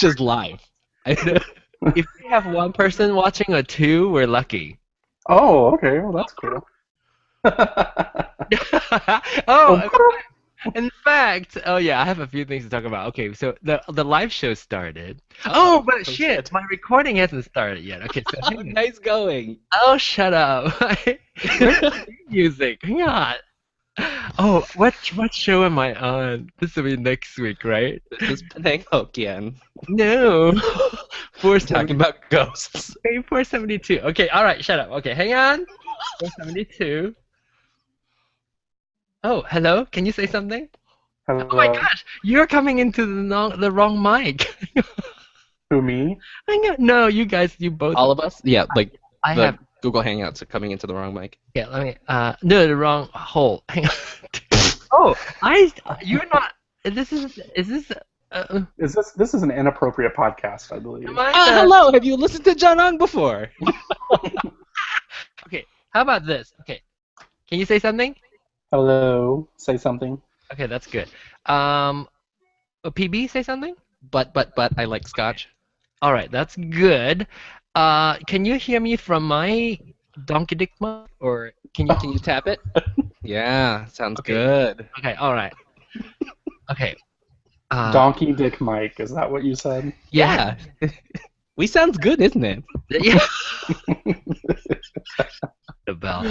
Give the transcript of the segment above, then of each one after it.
just live. If we have one person watching or two, we're lucky. Oh, okay. Well, that's cool. Oh, in fact, oh yeah, I have a few things to talk about. Okay, so the live show started. Oh, but shit, my recording hasn't started yet. Okay, so hang on. Nice going. Oh, shut up. Where's the music? Hang on. Oh, what show am I on? This will be next week, right? This is Pinoyboy. No. Talking about ghosts. Okay, 472. Okay, all right, shut up. Okay, hang on. 472. Oh, hello. Can you say something? Hello. Oh my gosh, you're coming into the wrong mic. Who, me? Hang on. No, you guys, you both. All of us? Yeah, like I the have. Google Hangouts are coming into the wrong mic. Yeah, let me. No, the wrong hole. Hang on. Oh, you're not. Is this? This is an inappropriate podcast, I believe. Am I Hello, have you listened to John Ong before? Okay, how about this? Okay, can you say something? Hello. Say something. Okay, that's good. PB, say something? But I like scotch. All right, that's good. Can you hear me from my donkey dick mic, or Can you tap it? Yeah, sounds Okay. good. Okay, all right. Okay. Donkey Dick Mike, is that what you said? Yeah. We sounds good, isn't it? Yeah. The bell.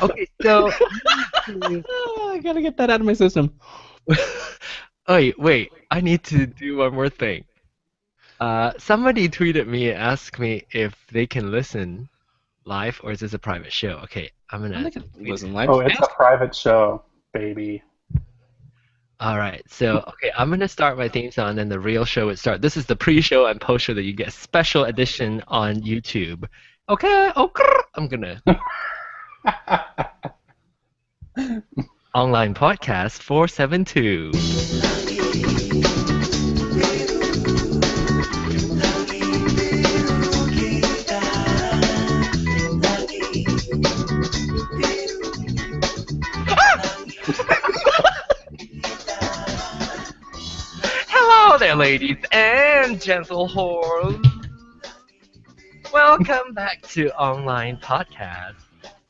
Okay, so. I gotta get that out of my system. Oh, wait. I need to do one more thing. Somebody tweeted me and asked me if they can listen live or is this a private show. Okay, I'm gonna. Listen live. Oh, it's a private show, baby. All right, so okay, I'm gonna start my theme song, and then the real show would start. This is the pre-show and post-show that you get special edition on YouTube. Okay, I'm gonna. Online podcast 472. Hello there, ladies and gentle whores. Welcome back to Online Podcast.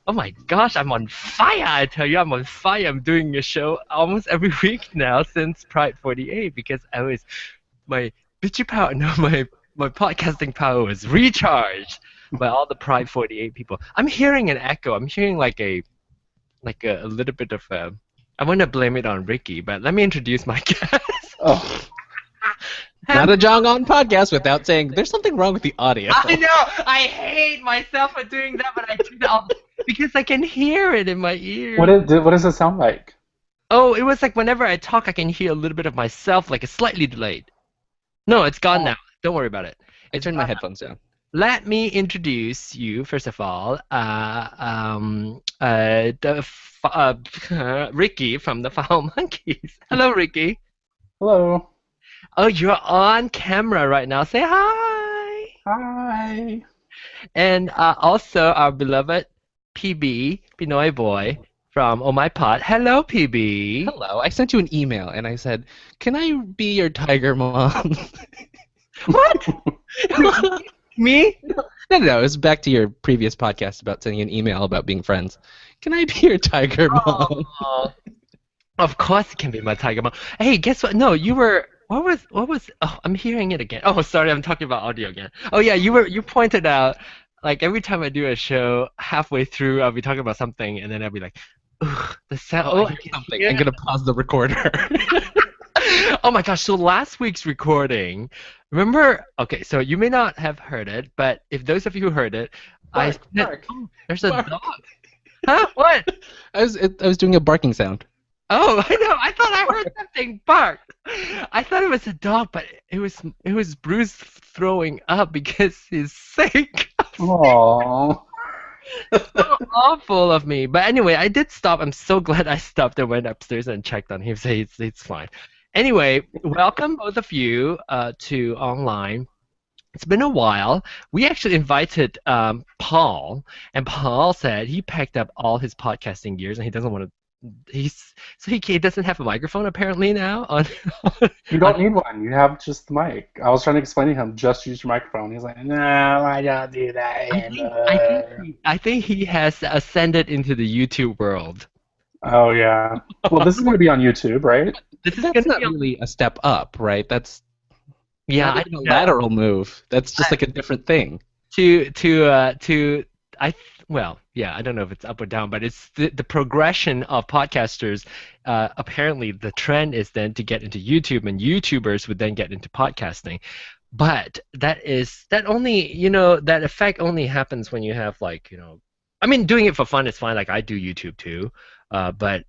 Oh my gosh, I'm on fire! I tell you, I'm on fire. I'm doing a show almost every week now since Pride 48 because my bitchy power, no, my podcasting power was recharged by all the Pride 48 people. I'm hearing an echo. I'm hearing like a little bit of a. I want to blame it on Ricky, but let me introduce my guest. Oh, Not a John Ong podcast without saying there's something wrong with the audio. I know. I hate myself for doing that, but I do that because I can hear it in my ear. what does it sound like? Oh, it was like whenever I talk, I can hear a little bit of myself, like it's slightly delayed. No, it's gone now. Don't worry about it. I turned my headphones down. Let me introduce you first of all. Ricky from the Foul Monkeys. Hello, Ricky. Hello. Oh, you're on camera right now. Say hi. Hi. And also our beloved PB, Pinoyboy from Oh My Pod. Hello, PB. Hello, I sent you an email and I said, "Can I be your tiger mom?" What? Me? No. It was back to your previous podcast about sending an email about being friends. Can I be your tiger mom? Oh, of course it can be my tiger mom. Hey, guess what? No, you were. What was? Oh, I'm hearing it again. Oh, sorry, I'm talking about audio again. Oh yeah, you pointed out. Like every time I do a show, halfway through I'll be talking about something, and then I'll be like, "Ugh, the sound." Oh, I I hear can something. hear I'm gonna pause the recorder. Oh my gosh, so last week's recording, remember, okay, so you may not have heard it, but if those of you who heard it, Bark. oh, there's a Bark. dog. Huh? What? I was doing a barking sound. Oh, I know. I thought I heard something bark. I thought it was a dog, but it was Bruce throwing up because he's sick. Aww. So awful of me. But anyway, I did stop. I'm so glad I stopped and went upstairs and checked on him. So it's fine. Anyway, welcome both of you to Online. It's been a while. We actually invited Paul, and Paul said he packed up all his podcasting gears and he doesn't want to he doesn't have a microphone apparently now on. You on don't need one. You have just the mic. I was trying to explain to him, just use your microphone. He's like, no, I don't do that. I think he has ascended into the YouTube world. Oh, yeah. Well, this is going to be on YouTube, right? This is That's gonna not be on, really a step up, right? That's yeah, not I even a know. lateral move. That's just like a different thing. To well, yeah, I don't know if it's up or down, but it's the progression of podcasters. Apparently, the trend is then to get into YouTube, and YouTubers would then get into podcasting. But that only, that effect only happens when you have, like, I mean, doing it for fun is fine. Like, I do YouTube too, but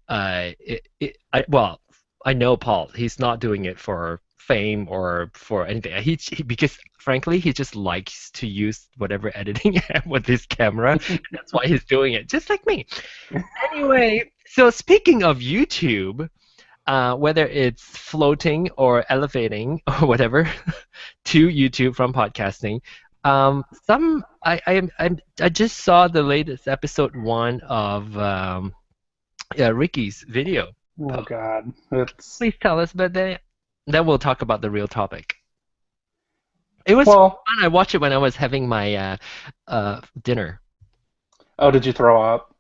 well, I know Paul. He's not doing it for fame or for anything. Because frankly, he just likes to use whatever editing app with his camera. And that's why he's doing it, just like me. Anyway, so speaking of YouTube, whether it's floating or elevating or whatever to YouTube from podcasting, I just saw the latest episode 1 of Ricky's video. Oh, God. It's... Please tell us about that. Then we'll talk about the real topic. It was Well, fun. I watched it when I was having my dinner. oh, did you throw up?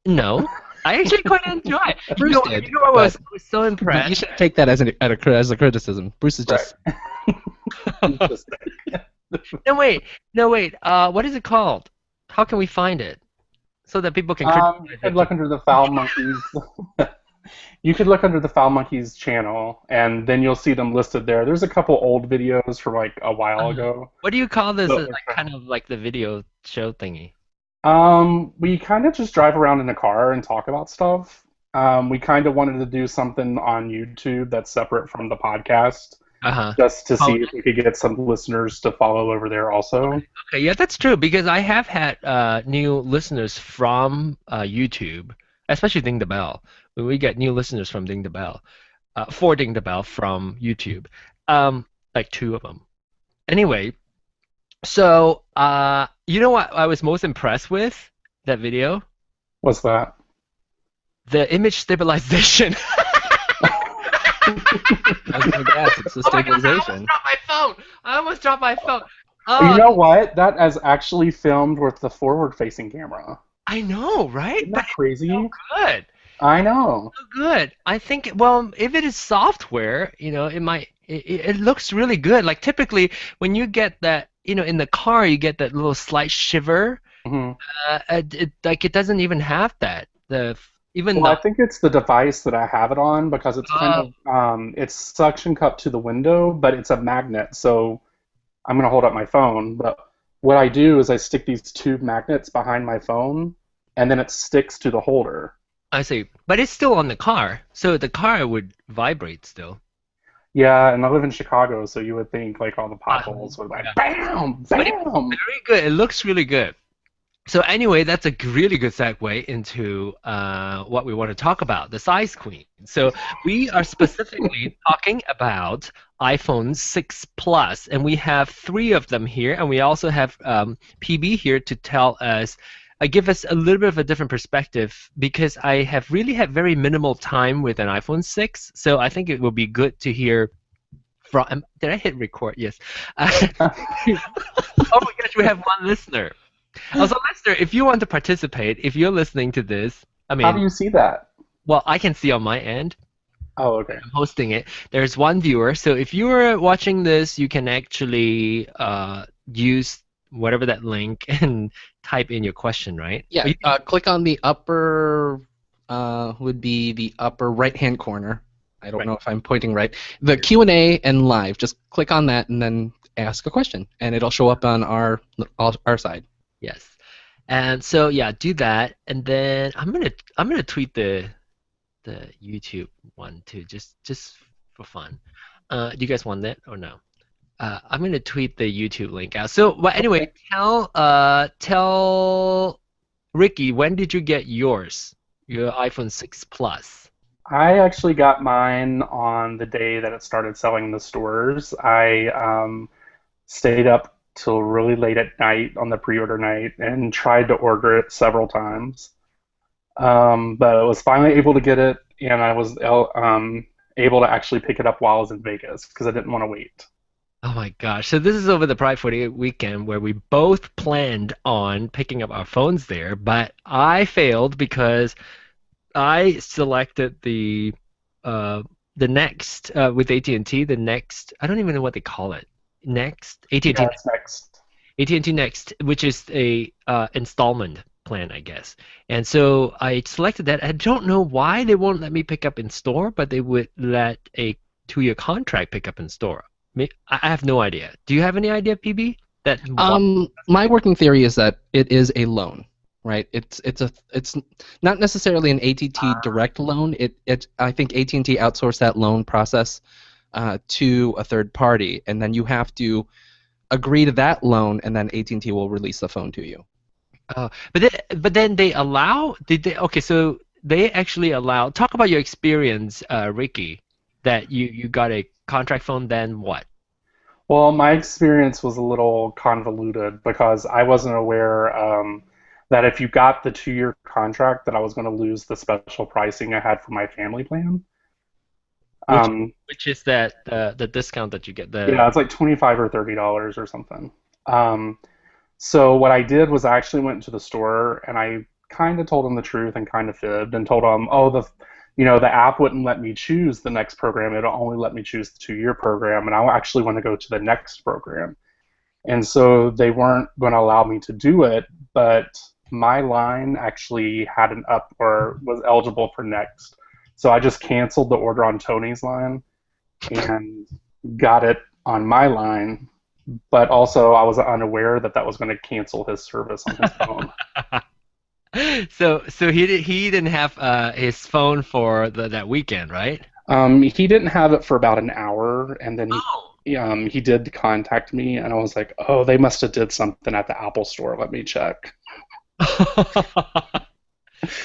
No, I actually quite enjoy it. Bruce did, I was but so You impressed. should take that as a criticism. Bruce is just Just- No wait. What is it called? How can we find it so that people can you criticize could it? look under the Foul Monkeys. You could look under the Foul Monkeys channel, and then you'll see them listed there. There's a couple old videos from like a while ago. What do you call this? But- Like, kind of like the video show thingy. We kind of just drive around in a car and talk about stuff. We kind of wanted to do something on YouTube that's separate from the podcast, Uh-huh. just to see Oh. if we could get some listeners to follow over there also. Okay, yeah, that's true because I have had new listeners from YouTube, especially Ding the Bell. When we get new listeners from Ding the Bell, for Ding the Bell from YouTube, like 2 of them. Anyway, so you know what I was most impressed with that video? What's that? The image stabilization. I was gonna guess it's the Oh my God, I almost stabilization. dropped my phone. I almost dropped my phone. You Oh, know what? That is actually filmed with the forward-facing camera. I know, right? Isn't But that crazy? it's so good. I know. So good. I think, well, if it is software, it might, it looks really good. Like typically when you get that, in the car, you get that little slight shiver. hmm It doesn't even have that. Even Well, I the, think it's the device that I have it on because it's kind of it's suction cup to the window, but it's a magnet. So I'm gonna hold up my phone, but what I do is I stick these 2 magnets behind my phone, and then it sticks to the holder. I see, but it's still on the car, so the car would vibrate still. Yeah, and I live in Chicago, so you would think like all the potholes would like Yeah. bam, But it's bam. very good. It looks really good. So anyway, that's a really good segue into what we want to talk about, the size queen. So we are specifically talking about iPhone 6 Plus, and we have 3 of them here, and we also have PB here to tell us, give us a little bit of a different perspective because I have really had very minimal time with an iPhone 6, so I think it will be good to hear from. Did I hit record? Yes. Oh my gosh, we have one listener. Also, listener, if you want to participate, if you're listening to this, I How do mean, you see that? well, I can see on my end. Oh, okay. I'm hosting it. There's one viewer, so if you're watching this, you can actually use whatever that link and type in your question, right? Yeah, click on the upper, would be the upper right-hand corner. I don't Right. know if I'm pointing right. The Q&A and live. Just click on that and then ask a question, and it'll show up on our side. Yes. And so yeah, do that, and then I'm gonna tweet the YouTube one too, just for fun. Do you guys want that or no? I'm gonna tweet the YouTube link out. So, well, anyway, tell Ricky, when did you get yours? Your iPhone 6 Plus. I actually got mine on the day that it started selling in the stores. I stayed up till really late at night on the pre-order night and tried to order it several times. But I was finally able to get it, and I was able to actually pick it up while I was in Vegas because I didn't want to wait. Oh my gosh. So this is over the Pride 48 weekend where we both planned on picking up our phones there, but I failed because I selected uh the next with AT&T, the next, I don't even know what they call it. Next, Yeah, AT&T it's next. AT&T Next, which is a installment plan, I guess. And so I selected that. I don't know why they won't let me pick up in store, but they would let a 2-year contract pick up in store. I have no idea. Do you have any idea, PB? That why? My working theory is that it is a loan, right? It's not necessarily an ATT direct loan. It I think AT&T outsourced that loan process to a third party, and then you have to agree to that loan, and then AT&T will release the phone to you. But then they allow, did they, okay, so they actually allow, talk about your experience, Ricky, that you got a contract phone, then what? Well, my experience was a little convoluted because I wasn't aware that if you got the 2-year contract, that I was going to lose the special pricing I had for my family plan. Which Um, which is that the discount that you get, yeah, the it's like $25 or $30 or something. Um, so what I did was I actually went to the store and I kind of told them the truth and kind of fibbed and told them, oh, the app wouldn't let me choose the next program. It'll only let me choose the 2-year program, and I actually want to go to the next program. And so they weren't going to allow me to do it, but my line actually had an up or was eligible for next. So I just canceled the order on Tony's line and got it on my line. But also, I was unaware that that was going to cancel his service on his phone. so he didn't have his phone for that weekend, right? He didn't have it for about an hour, and then Oh. he did contact me, and I was like, oh, they must have did something at the Apple store. Let me check.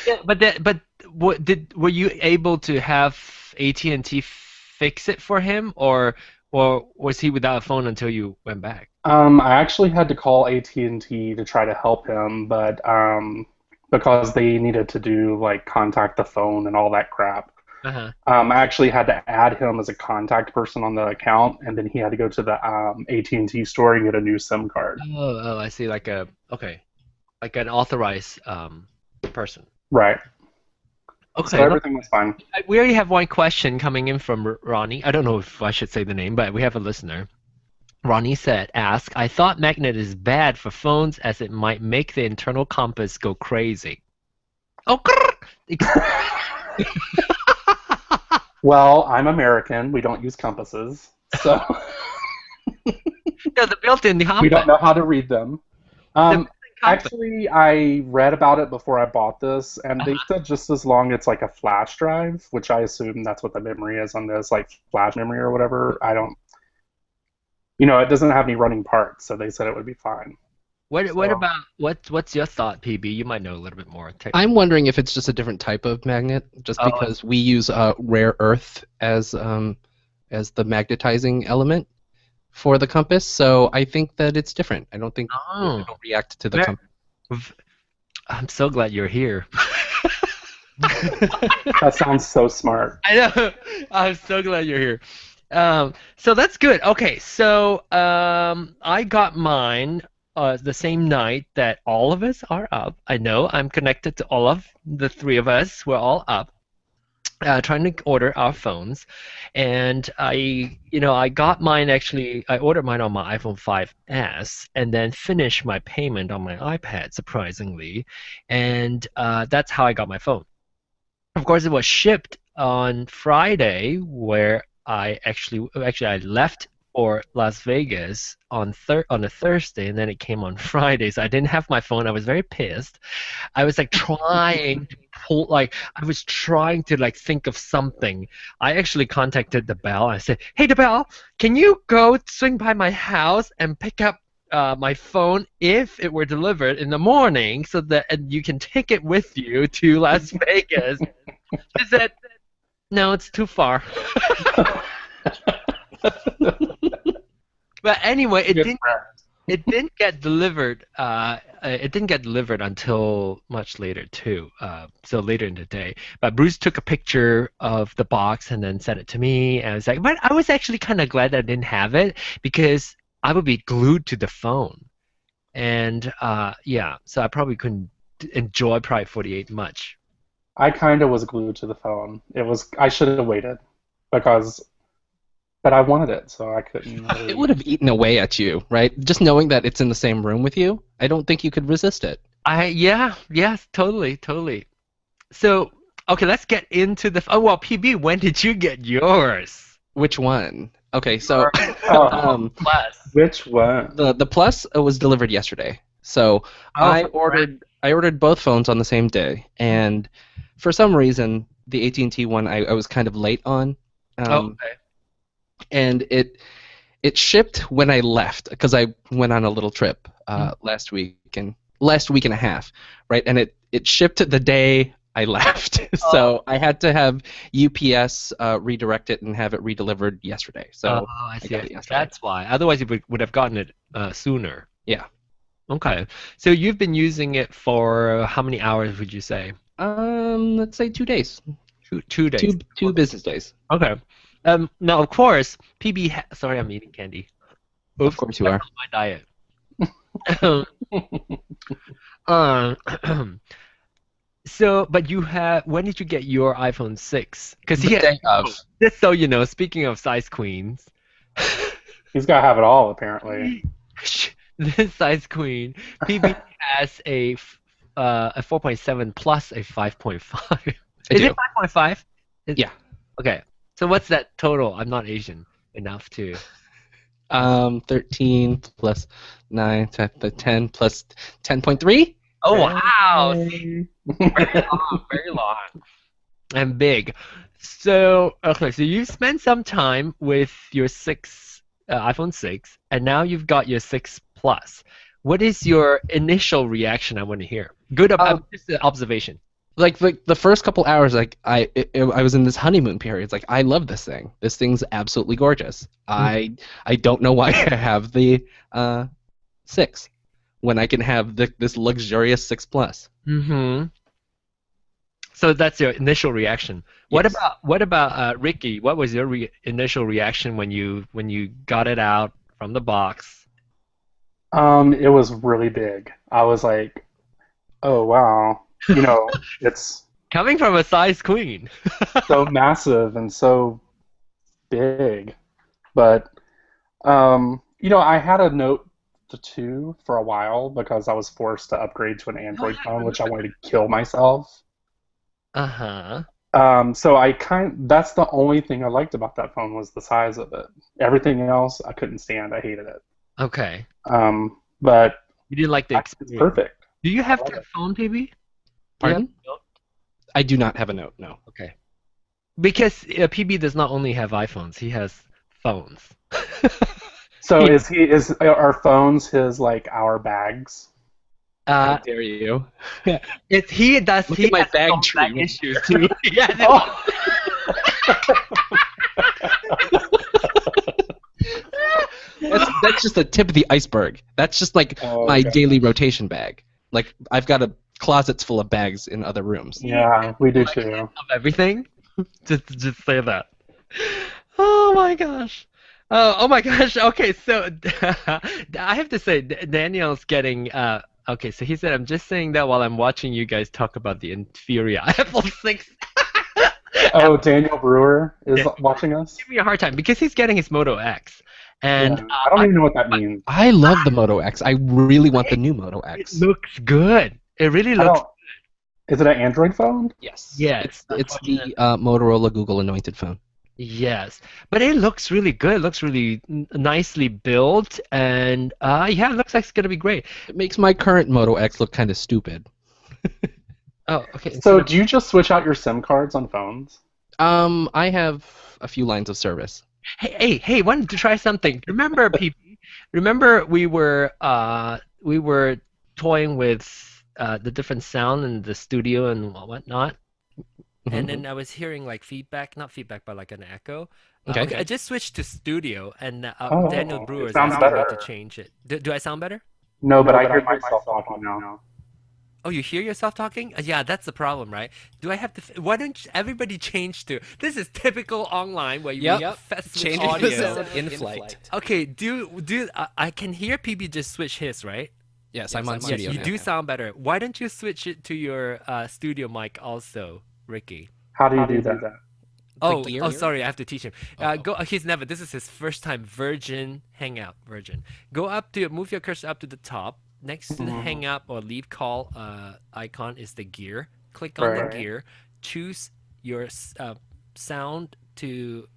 Yeah, but were you able to have AT&T fix it for him, or was he without a phone until you went back? I actually had to call AT&T to try to help him, but because they needed to do like contact the phone and all that crap. Uh-huh. I actually had to add him as a contact person on the account, and then he had to go to the AT&T store and get a new SIM card. Oh, I see. Okay, like an authorized person. Right. So Okay, everything was fine. we already have one question coming in from Ronnie. I don't know if I should say the name, but we have a listener. Ronnie ask, I thought magnet is bad for phones as it might make the internal compass go crazy. Oh, Well, I'm American. We don't use compasses, so yeah, the built-in we compass. don't know how to read them. The built-in compass. Actually, I read about it before I bought this, and they said just as long it's like a flash drive, which I assume that's what the memory is on this, like flash memory or whatever. I don't, it doesn't have any running parts, so they said it would be fine. What So, about what's your thought, PB? You might know a little bit more. I'm wondering if it's just a different type of magnet, just Oh, because we use rare earth as the magnetizing element for the compass. So I think that it's different. I don't think oh. it'll react to the Ver- compass. I'm so glad you're here. that sounds so smart. I know. I'm so glad you're here. So that's good. Okay, so I got mine the same night that all of us are up. I know I'm connected to all of the three of us. We're all up, trying to order our phones, and I got mine actually. I ordered mine on my iPhone 5S, and then finished my payment on my iPad, surprisingly, and that's how I got my phone. Of course, it was shipped on Friday, where I left for Las Vegas on a Thursday, and then it came on Friday. So I didn't have my phone. I was very pissed. I was like I was trying to like think of something. I actually contacted the Bell. I said, "Hey, the Bell, can you go swing by my house and pick up my phone if it were delivered in the morning, so that and you can take it with you to Las Vegas?" She said, "No, it's too far." But anyway, it Good didn't. friend. It didn't get delivered. It didn't get delivered until much later too. So later in the day. But Bruce took a picture of the box and then sent it to me. And I was like, but I was actually kind of glad that I didn't have it because I would be glued to the phone. And yeah, so I probably couldn't enjoy Pride 48 much. I kind of was glued to the phone. I should have waited because, but I wanted it, so I couldn't It really. would have eaten away at you, right? Just knowing that it's in the same room with you, I don't think you could resist it. Yeah, yes, totally, totally. So, okay, let's get into the. Oh well, PB, when did you get yours? Which one? Okay, so Oh, Plus. which one? the Plus was delivered yesterday. So Oh, for friends. I ordered both phones on the same day, and for some reason the AT&T one I was kind of late on, Oh, um, okay. and it shipped when I left because I went on a little trip last week and a half, right? And it shipped the day I left, Oh, so I had to have UPS redirect it and have it redelivered yesterday. oh, So I I see. got I it see. yesterday. That's why. Otherwise, you would have gotten it sooner. Yeah. Okay. So you've been using it for how many hours would you say? Let's say 2 days, Two days. two business days. Okay. Now, of course, sorry, I'm eating candy. Of Oops, course you that's are. on my diet. Um, so, but when did you get your iPhone 6? Because The day of. just so you know, speaking of size queens, He's got to have it all, apparently. this size queen, PB has a 4.7 plus a 5.5. I Is do. it 5.5? Yeah. Okay. So what's that total? I'm not Asian enough to. 13 plus 9, 10 plus 10.3. Oh wow! See, Hey. very long and big. So okay, so you've spent some time with your iPhone 6, and now you've got your 6 Plus. What is your initial reaction? I want to hear. Good, just an observation. Like the first couple hours, like I was in this honeymoon period. It's like I love this thing. This thing's absolutely gorgeous. I don't know why I have the 6 when I can have this luxurious 6 Plus. Mm-hmm. So that's your initial reaction. What Yes. about Ricky? What was your initial reaction when you got it out from the box? It was really big. I was like, oh wow. It's Coming from a size queen. so massive and so big. But I had a Note 2 for a while because I was forced to upgrade to an Oh Android yeah, I phone, which I remember wanted to kill myself. that. Uh-huh. So that's the only thing I liked about that phone was the size of it. Everything else I couldn't stand. I hated it. Okay. But You didn't like the it's experience. perfect. Do you I have love that it. phone, PB? Do you have Pardon? a Note? I do not have a Note. No. Okay. Because PB does not only have iPhones, he has phones. So He, is our phones his like our bags? How uh, dare you? he does. Look He at my has bag some tree. back issues too. Yeah. Oh, That's just the tip of the iceberg. That's just like oh my god. daily rotation bag. Like I've got closets full of bags in other rooms. He has Yeah, we a do collection too. of everything. Just say that. Oh my gosh. Oh my gosh. Okay, so I have to say Daniel's getting okay, so he said I'm just saying that while I'm watching you guys talk about the inferior Apple 6. Oh, Daniel Brewer is Yeah, watching us. give me a hard time because he's getting his Moto X. And Yeah, I don't even know what that means. I love the Moto X. I really want the new Moto it X. looks good. It really I looks don't. Is it an Android phone? Yes. yes, It's unfortunately. the Motorola Google anointed phone. Yes, but it looks really good. It looks really nicely built, and yeah, it looks like it's gonna be great. It makes my current Moto X look kind of stupid. Oh, okay. Instead So of do you just switch out your SIM cards on phones? I have a few lines of service. hey, wanted to try something. Remember, PP? Remember we were toying with the different sound in the studio and whatnot, and Mhm. then I was hearing like feedback, not feedback, but like an echo. Okay. Okay, I just switched to studio, and Daniel Oh, Brewer it is sounds asking me to better. change it. Do I sound better? No, but I hear myself talking now. Oh, you hear yourself talking? Yeah, that's the problem, right? Do I have to? Why don't everybody change to? This is typical online where we Yep. switch Changing audio. the sound in flight. Okay, I can hear PB just switch his, right? Yes, I'm on Yes, studio you now. do sound better. Why don't you switch it to your studio mic also, Ricky? How do you do that? Oh, gear? sorry, I have to teach him. Oh. He's never. This is his first time. Virgin Hangout. Virgin. Move your cursor up to the top. Next to the hang up or leave call icon is the gear. Click on the Right. gear. Choose your sound to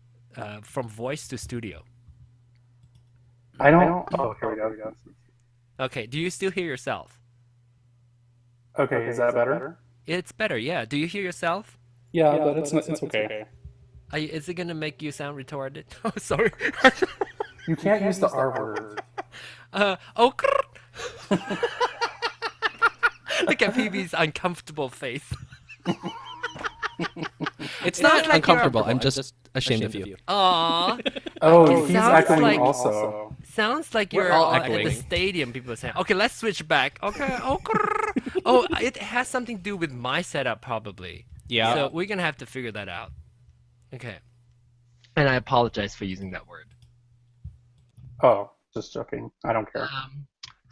from voice to studio. I don't. Oh, here we go. Okay. Do you still hear yourself? Okay, is that better? It's better. Yeah. Do you hear yourself? Yeah, but it's okay. Is it gonna make you sound retarded? Oh, sorry. You can't use the R word. Oh. Look at PB's uncomfortable face. It's not like uncomfortable. I'm just ashamed of you. Aww. Oh, It he's sounds echoing like- also. Sounds like We're you're all at the echoing. stadium. People are saying, "Okay, let's switch back." Okay. Oh, it has something to do with my setup, probably. Yeah. So we're gonna have to figure that out. Okay. And I apologize for using that word. Oh, just joking. I don't care.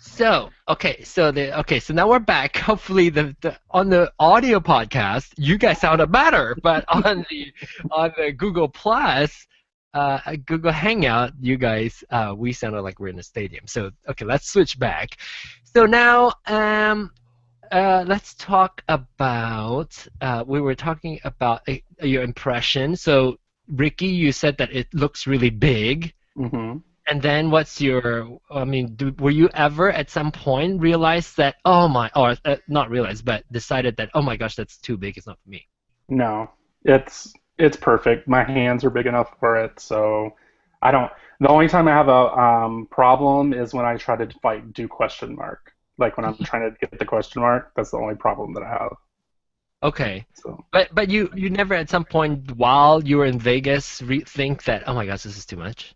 So now we're back. Hopefully, on the audio podcast, you guys sounded better, but on the Google Plus, Google Hangout, you guys, we sounded like we're in a stadium. So okay, let's switch back. So now, let's talk about. We were talking about your impression. So Ricky, you said that it looks really big. Mm-hmm. And then what's your, were you ever at some point realize that, not realize, but decided that, oh my gosh, that's too big, it's not for me? No, it's perfect. My hands are big enough for it, so I don't. The only time I have a problem is when I try to do question mark. Like when I'm trying to get the question mark, that's the only problem that I have. Okay. So But you never at some point while you were in Vegas think that, oh my gosh, this is too much?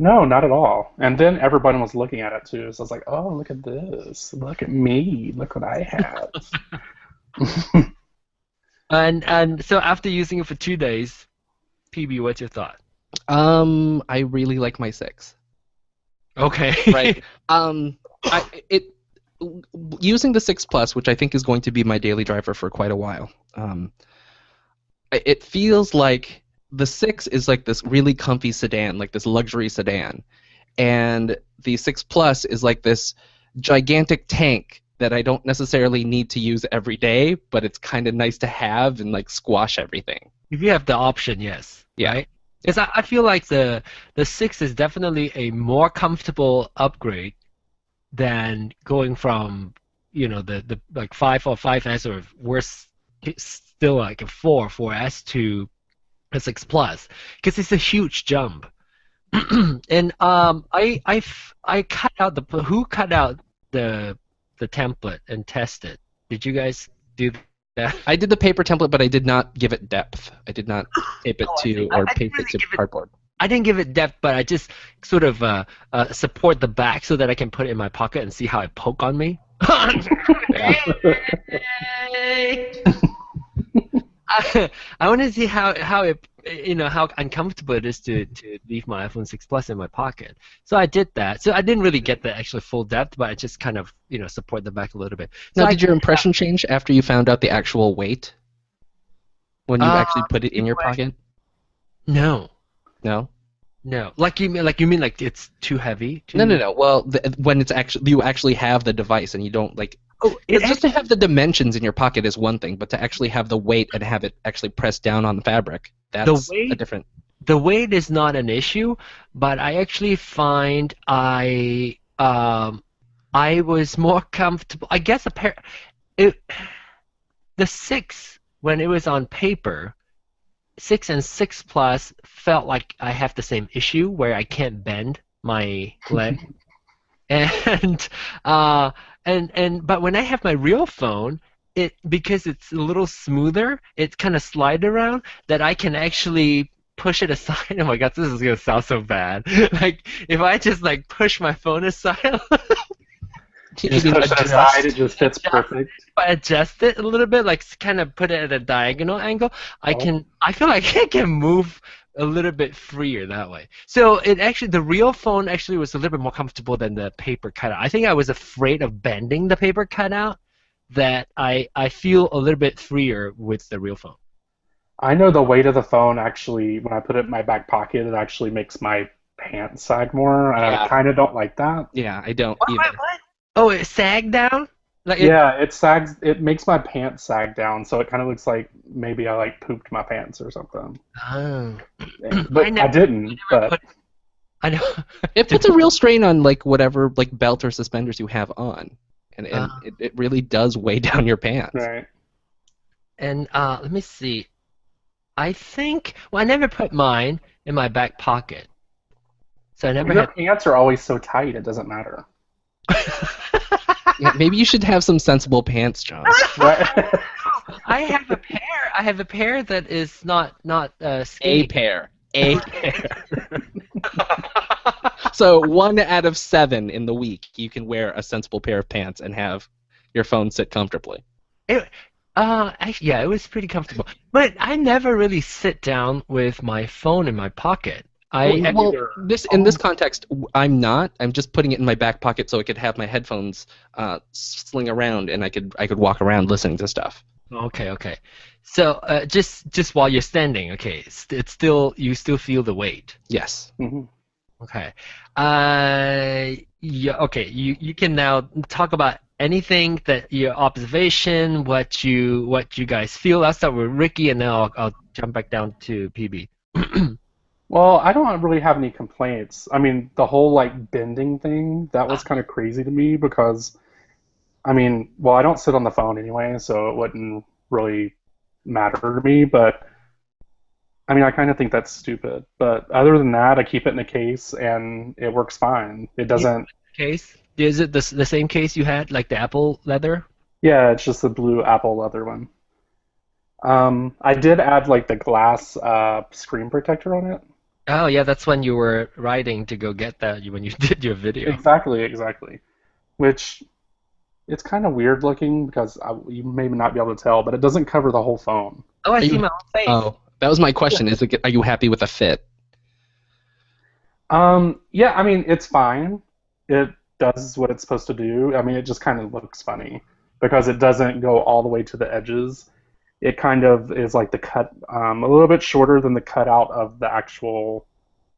no, not at all. And then everybody was looking at it too, so I was like, oh, look at this. Look at me. Look what I have. And so after using it for 2 days, PB, what's your thought? I really like my 6. Okay. Right. Using the 6 Plus, which I think is going to be my daily driver for quite a while. It feels like the 6 is like this really comfy sedan, like this luxury sedan, and the 6 Plus is like this gigantic tank that I don't necessarily need to use every day, but it's kind of nice to have and like squash everything. If you have the option, yes. Yeah. Right? Because I feel like the 6 is definitely a more comfortable upgrade than going from the like 5 or 5S or worse still like a 4S to a 6 Plus, because it's a huge jump. And I cut out who cut out the template and tested. Did you guys do that? I did the paper template, but I did not give it depth. I did not tape it see. or I paste didn't it to give it- cardboard. I didn't give it depth, but I just sort of support the back so that I can put it in my pocket and see how it poke on me. I want to see how it how uncomfortable it is to leave my iPhone 6 Plus in my pocket. So I did that. So I didn't really get the actual full depth, but I just kind of support the back a little bit. So Now, did your impression change after you found out the actual weight? When you actually put it in your pocket? No. No. No. Like you mean like it's too heavy? No. Well, when it's actually you actually have the device and you don't like. Oh, It's just to have the dimensions in your pocket is one thing, but to actually have the weight and have it actually pressed down on the fabric, that's a different. The weight is not an issue, but I actually find I was more comfortable. I guess the 6 when it was on paper, 6 and 6 Plus felt like I have the same issue where I can't bend my leg. And but when I have my real phone, because it's a little smoother, it kind of slide around that I can actually push it aside, oh my god, this is gonna sound so bad. Like if I just like push my phone aside, You just push it aside, it just fits perfect. if I adjust it a little bit, like kind of put it at a diagonal angle, I feel like I can move a little bit freer that way. So the real phone actually was a little bit more comfortable than the paper cutout. I think I was afraid of bending the paper cutout, that I feel a little bit freer with the real phone. I know the weight of the phone actually, when I put it in my back pocket, it actually makes my pants sag more, and I kind of don't like that. Yeah, I don't either. What? Oh, it sagged down? It sags. It makes my pants sag down, so it kind of looks like maybe I like pooped my pants or something. Oh. But I didn't. But I know. It puts a real strain on like whatever like belt or suspenders you have on, and it really does weigh down your pants. Right. And let me see. I think I never put mine in my back pocket, so I never Your had. pants are always so tight; it doesn't matter. Yeah, maybe you should have some sensible pants, John. Right. I have a pair. I have a pair that is not skinny. A pair. A pair. So 1 out of 7 in the week, you can wear a sensible pair of pants and have your phone sit comfortably. Actually, yeah, it was pretty comfortable. But I never really sit down with my phone in my pocket. In this context, I'm not. I'm just putting it in my back pocket so I could have my headphones sling around and I could walk around listening to stuff. Okay. So just while you're standing, okay, it's still you still feel the weight. Yes. Mm-hmm. Okay. Yeah. Okay. You can now talk about anything that your observation, what you guys feel. I'll start with Ricky, and now I'll jump back down to PB. Well, I don't really have any complaints. I mean, the whole like bending thing, that was kind of crazy to me because, I mean, well, I don't sit on the phone anyway, so it wouldn't really matter to me, but I mean, I kind of think that's stupid. But other than that, I keep it in a case and it works fine. It doesn't. Case? Is it the same case you had, like the Apple leather? Yeah, it's just the blue Apple leather one. I did add like the glass screen protector on it. Oh yeah, that's when you were riding to go get that when you did your video. Exactly. Which it's kind of weird looking because you may not be able to tell, but it doesn't cover the whole phone. Oh, I see my own face. Oh, that was my question. Are you happy with the fit? Yeah, I mean it's fine. It does what it's supposed to do. I mean, it just kind of looks funny because it doesn't go all the way to the edges. It kind of is like the cut, a little bit shorter than the cutout of the actual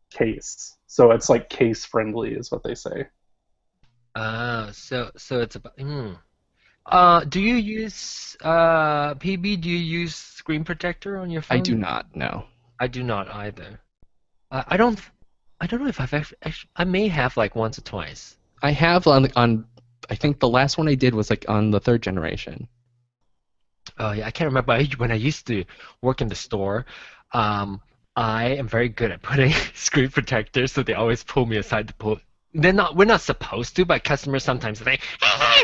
case. So it's like case friendly, is what they say. So it's about. Do you use PB? Do you use screen protector on your phone? I do not. No. I do not either. I don't know if I've actually. I may have like once or twice. I have on. I think the last one I did was like on the 3rd generation. Oh yeah, I can't remember when I used to work in the store. I am very good at putting screen protectors, so they always pull me aside to pull. We're not supposed to, but customers sometimes say, "Hey,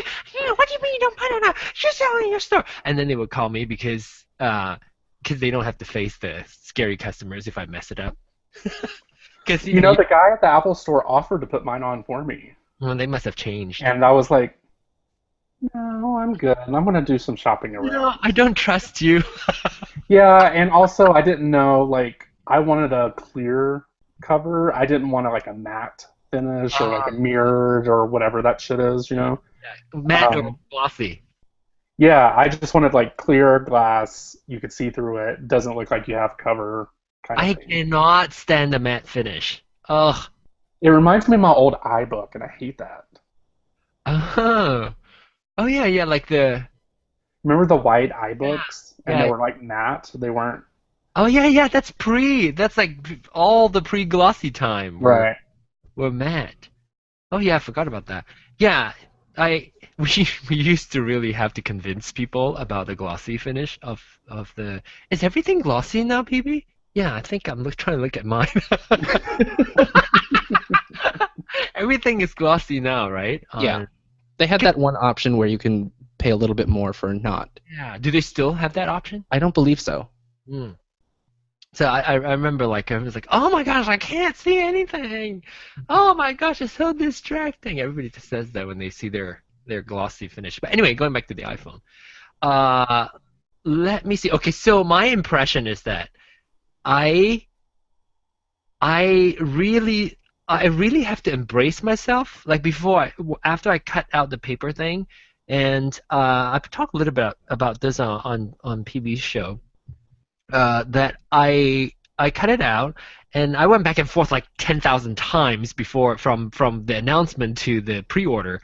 what do you mean you don't put it on? You sell it in your store?" And then they would call me because they don't have to face the scary customers if I mess it up. Because the guy at the Apple store offered to put mine on for me. Well, they must have changed. And I was like, no, I'm good. I'm going to do some shopping around. No, I don't trust you. Yeah, and also I didn't know, like, I wanted a clear cover. I didn't want like a matte finish or like a mirrored or whatever that shit is, Yeah, matte or glossy. Yeah, I just wanted like clear glass. You could see through it. Doesn't look like you have cover kind of I thing. cannot stand a matte finish. Ugh. It reminds me of my old iBook, and I hate that. Oh yeah, like the. Remember the white iBooks? Yeah. And they were like matte. They weren't. Oh yeah, that's like all the pre-glossy time. Right. Were matte. Oh yeah, I forgot about that. Yeah, we used to really have to convince people about the glossy finish of the. Is everything glossy now, PB? Yeah, I think I'm trying to look at mine. Everything is glossy now, right? Yeah. They had that one option where you can pay a little bit more for not. Yeah. Do they still have that option? I don't believe so. So I remember like I was like, oh my gosh, I can't see anything. Oh my gosh, it's so distracting. Everybody just says that when they see their glossy finish. But anyway, going back to the iPhone. Uh, Let me see. Okay, so my impression is that I I really I really have to embrace myself. Like after I cut out the paper thing, and I talked a little bit about this on PB's show. That I cut it out, and I went back and forth like 10,000 times before from the announcement to the pre-order.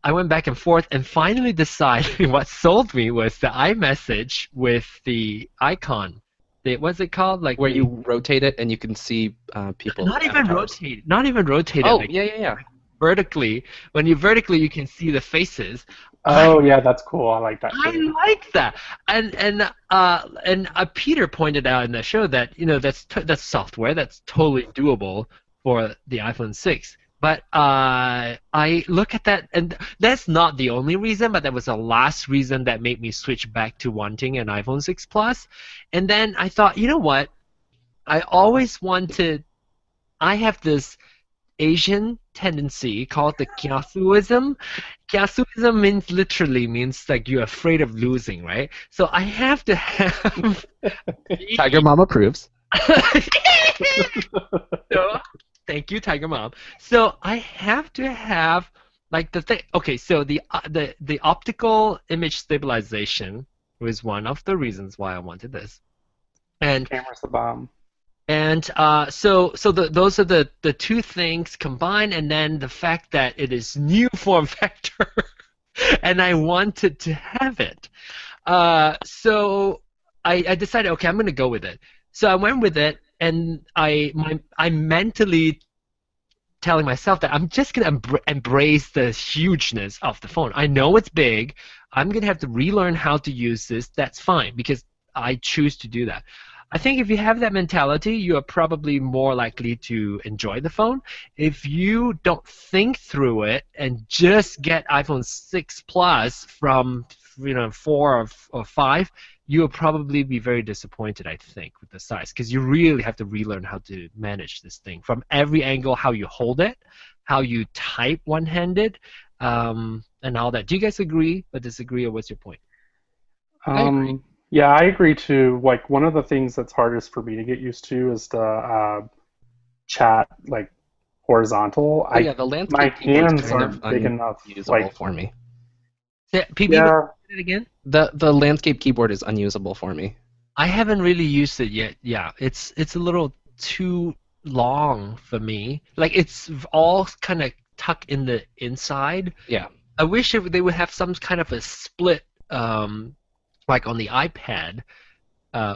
I went back and forth and finally decided what sold me was the iMessage with the icon. What's it called? Like Where you rotate it and you can see people's not even avatars. rotate, not even rotate it. Oh, Like yeah. vertically. When you vertically, you can see the faces. Oh yeah, that's cool. I like that I too. like that, and Peter pointed out in the show that that's software that's totally doable for the iPhone 6. But I look at that, and that's not the only reason, but that was the last reason that made me switch back to wanting an iPhone 6 Plus. And then I thought, you know what? I always wanted. I have this Asian tendency called the kiasuism. Kiasuism means like you're afraid of losing, right? So I have to have. Tiger Mom approves. So, thank you, Tiger Mom. So I have to have like the thing. Okay, so the optical image stabilization was one of the reasons why I wanted this, and Camera's the bomb. those are the two things combined, and then the fact that it is new form factor, and I wanted to have it. So I decided, okay, I'm gonna go with it. So I went with it, and I'm mentally telling myself that I'm just gonna embrace the hugeness of the phone. I know it's big. I'm gonna have to relearn how to use this. That's fine because I choose to do that. I think if you have that mentality, you are probably more likely to enjoy the phone. If you don't think through it and just get iPhone 6 Plus from 4 or 5, you'll probably be very disappointed, I think, with the size, because you really have to relearn how to manage this thing from every angle, how you hold it, how you type one-handed, and all that. Do you guys agree or disagree, or what's your point? I agree. Yeah, I agree too. Like one of the things that's hardest for me to get used to is the chat like horizontal. Oh yeah, the My landscape keyboard's hands kind of aren't big enough. unusable Like for me. PB, yeah, it again? The landscape keyboard is unusable for me. I haven't really used it yet. Yeah, it's a little too long for me. Like it's all kind of tucked in the inside. Yeah. I wish they would have some kind of a split, like on the iPad,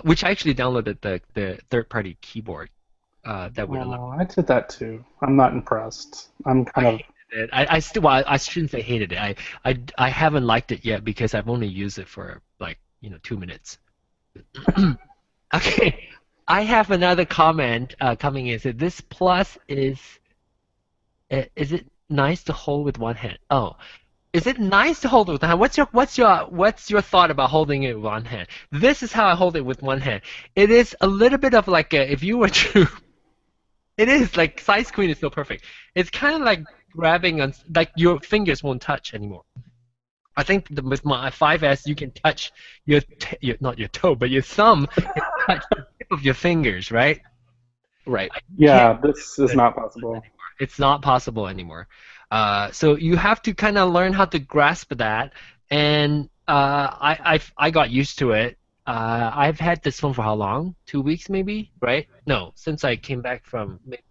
which I actually downloaded the third-party keyboard. That would allow. I did that too. I'm not impressed. I'm kind of It. I still, well, I shouldn't say hated it. I haven't liked it yet because I've only used it for like 2 minutes. Okay, I have another comment coming in. So this plus is it nice to hold with one hand? Oh, is it nice to hold it with one hand? What's your thought about holding it with one hand? This is how I hold it with one hand. It is a little bit of like if you were to. It is like size queen is so perfect. It's kind of like grabbing on like your fingers won't touch anymore. I think with my 5S you can touch not your toe but your thumb can touch the tip of your fingers, right? Right. yeah. This is not possible. It's not possible anymore. So you have to kind of learn how to grasp that, and I got used to it. I've had this phone for how long? 2 weeks maybe, right? No, since I came back from maybe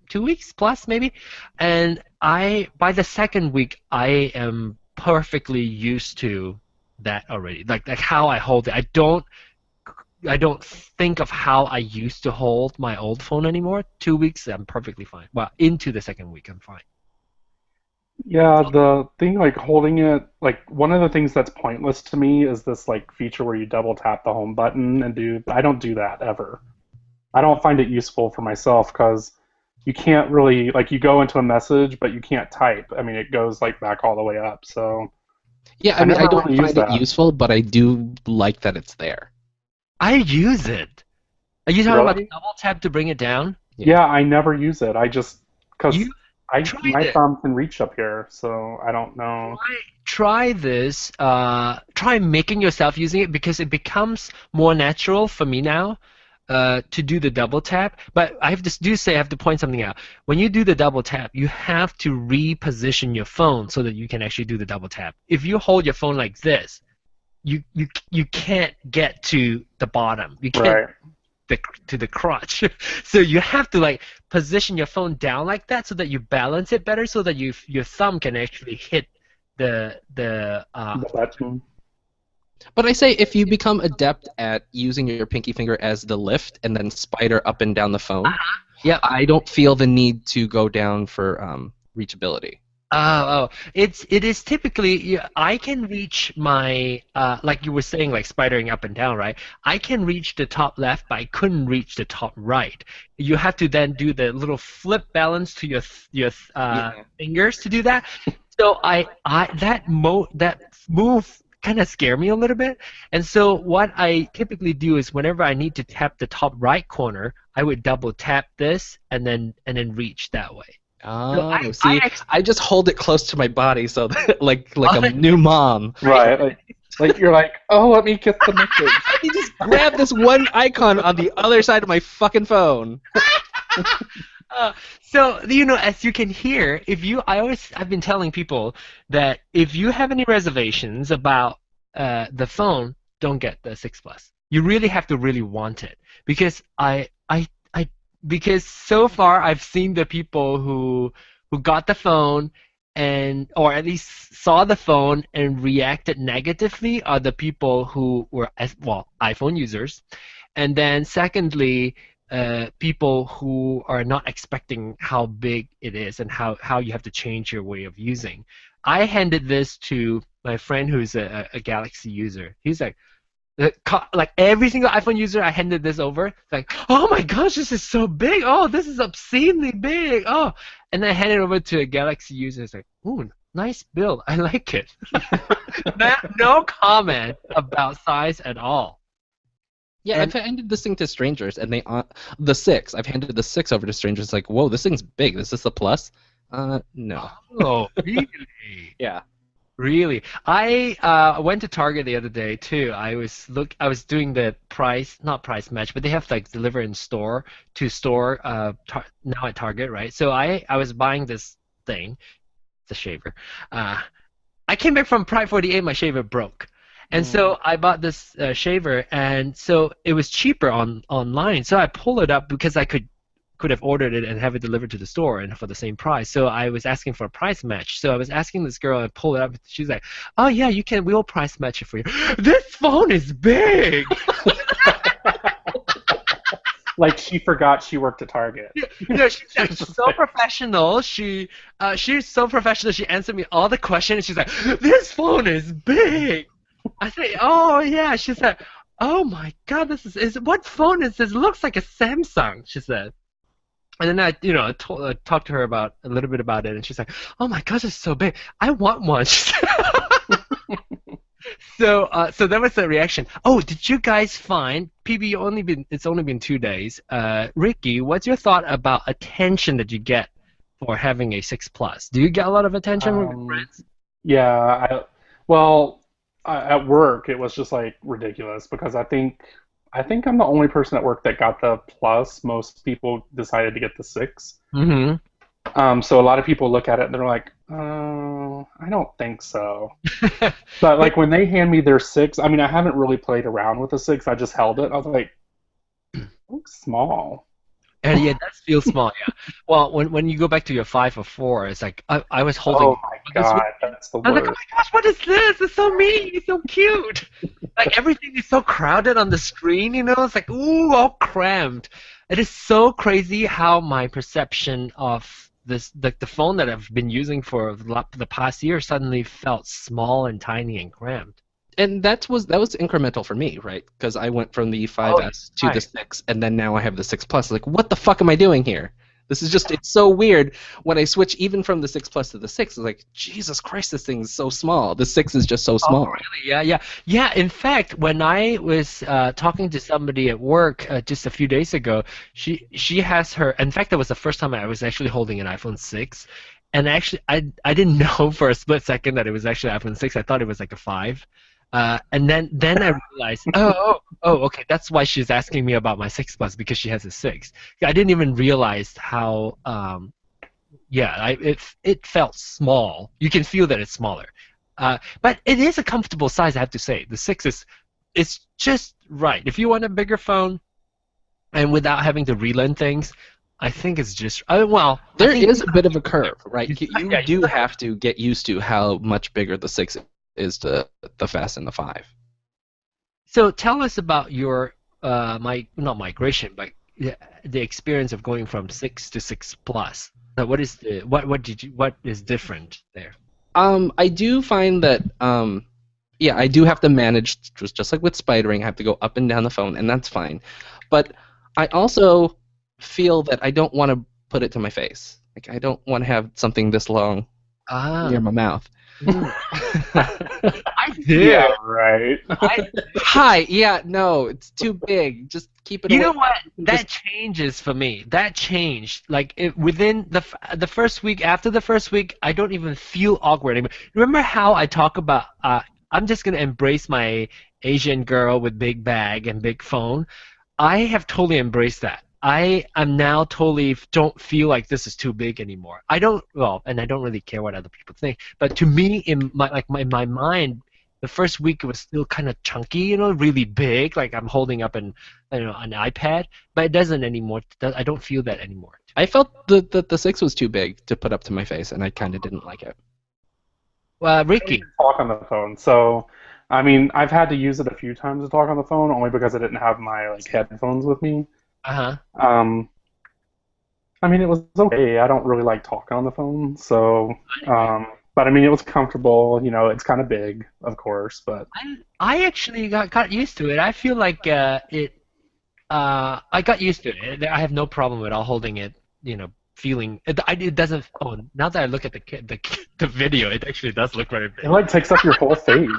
2 weeks plus maybe, and by the second week I am perfectly used to that already. Like how I hold it. I don't think of how I used to hold my old phone anymore. 2 weeks, I'm perfectly fine. Well, into the second week, I'm fine. Yeah, the thing like holding it, like one of the things that's pointless to me is this like feature where you double tap the home button and I don't do that ever. I don't find it useful for myself because you can't really like you go into a message but you can't type. I mean, it goes like back all the way up. So Yeah, I I mean, I never don't really use find it that. useful, but I do like that it's there. I use it. Are you talking about the Really? double tap to bring it down? Yeah, I never use it. I just You because I tried my it. thumb can reach up here, so I don't know. Try this. Try making yourself using it because it becomes more natural for me now. To do the double tap, but I have to do say I have to point something out. When you do the double tap, you have to reposition your phone so that you can actually do the double tap. If you hold your phone like this, you can't get to the bottom. You can't Right. to the crotch. So you have to like position your phone down like that so that you balance it better so that your thumb can actually hit the The button. But I say if you become adept at using your pinky finger as the lift and then spider up and down the phone, Yep. I don't feel the need to go down for reachability. It is typically I can reach my like you were saying like spidering up and down, right? I can reach the top left, but I couldn't reach the top right. You have to then do the little flip balance to your Yeah. fingers to do that. So that move kind of scare me a little bit. And so what I typically do is whenever I need to tap the top right corner, I would double tap this and then reach that way. So Oh, I see, actually I just hold it close to my body so that, like a new mom. Right. Like you're like, oh, let me get the message. Let me just grab this one icon on the other side of my fucking phone. So as you can hear, I've been telling people that if you have any reservations about the phone, don't get the 6 Plus. You really have to really want it because because so far I've seen the people who got the phone and or at least saw the phone and reacted negatively are the people who were iPhone users, and then secondly people who are not expecting how big it is and how you have to change your way of using. I handed this to my friend who's a Galaxy user. He's like every single iPhone user I handed this over, like, oh my gosh, this is so big. Oh, this is obscenely big. Oh, and then I handed it over to a Galaxy user. It's like, ooh, nice build. I like it. No comment about size at all. Yeah, And I've handed this thing to strangers, and the 6. I've handed the 6 over to strangers. Like, whoa, this thing's big. Is this the Plus? No. oh, really? Yeah. Really? I went to Target the other day too. I was doing the not price match, but they have like deliver in store to store now at Target, right? So I was buying this thing, the shaver. I came back from Pride 48, my shaver broke. And so I bought this shaver, and so it was cheaper online. So I pulled it up because I could have ordered it and have it delivered to the store and for the same price. So I was asking for a price match. So I was asking this girl and pull it up. She's like, "Oh yeah, we'll price match it for you." This phone is big. Like she forgot she worked at Target. She's so professional. She's so professional. She answered me all the questions. She's like, "This phone is big." I say, "Oh yeah." She said, "Oh my God, this is what phone is this? It looks like a Samsung." She said. And then I talked to her about a little bit about it, and she's like, "Oh my gosh, it's so big! I want one." So that was the reaction. Oh, did you guys find PB? It's only been 2 days. Ricky, what's your thought about attention that you get for having a 6 Plus? Do you get a lot of attention from your friends? Yeah, well, at work it was just like ridiculous because I think I'm the only person at work that got the plus. Most people decided to get the 6. Mm-hmm. So a lot of people look at it and they're like, "Oh, I don't think so." But like when they hand me their 6, I mean, I haven't really played around with the 6. I just held it. I was like, it looks small. And yeah, it does feel small, yeah. Well, when you go back to your 5 or 4, it's like I was holding. Oh my God, that's the I was like, oh worst. my gosh, what is this? It's so mini, it's so cute. Like everything is so crowded on the screen, It's like, ooh, all crammed. It is so crazy how my perception of the phone that I've been using for the past year suddenly felt small and tiny and crammed. And that was incremental for me, right? Because I went from the 5S to the 6, and then now I have the 6 Plus. Like, what the fuck am I doing here? This is just, it's so weird when I switch even from the 6 Plus to the 6. It's like, Jesus Christ, this thing is so small. The 6 is just so small. Oh, really? Yeah, yeah. Yeah, in fact, when I was talking to somebody at work just a few days ago, she has her, in fact, that was the first time I was actually holding an iPhone 6. And actually, I didn't know for a split second that it was actually iPhone 6. I thought it was like a 5. And then I realized, okay, that's why she's asking me about my 6 Plus, because she has a 6. I didn't even realize how, it felt small. You can feel that it's smaller. But it is a comfortable size, I have to say. The 6 it's just right. If you want a bigger phone and without having to relearn things, I think it's just there is a bit of a curve, right? You Yeah, do have to get used to how much bigger the 6 is to the Fast and the 5. So tell us about your not migration, but the experience of going from 6 to 6 Plus. What is what is different there? I do find that I do have to manage, just like with spidering, I have to go up and down the phone, and that's fine. But I also feel that I don't want to put it to my face. Like, I don't want to have something this long near my mouth. I do. Yeah, right. Hi, yeah, no, it's too big. Just keep it away. You know what? That changes for me. That changed. Like within the first week, after the first week, I don't even feel awkward anymore. Remember how I talk about I'm just gonna embrace my Asian girl with big bag and big phone. I have totally embraced that. I am now totally don't feel like this is too big anymore. I don't and I don't really care what other people think. But to me, in my mind, the first week it was still kind of chunky, really big, like I'm holding up an iPad. But it doesn't anymore. I don't feel that anymore. I felt the 6 was too big to put up to my face, and I kind of didn't like it. Well, Ricky. Talk on the phone, so I mean, I've had to use it a few times to talk on the phone, only because I didn't have my headphones with me. I mean, it was okay. I don't really like talking on the phone, so but I mean, it was comfortable. It's kind of big, of course, but I actually got used to it. I feel like I got used to it. I have no problem at all holding it. Feeling it doesn't. Oh, now that I look at the video, it actually does look very big. It takes up your whole face.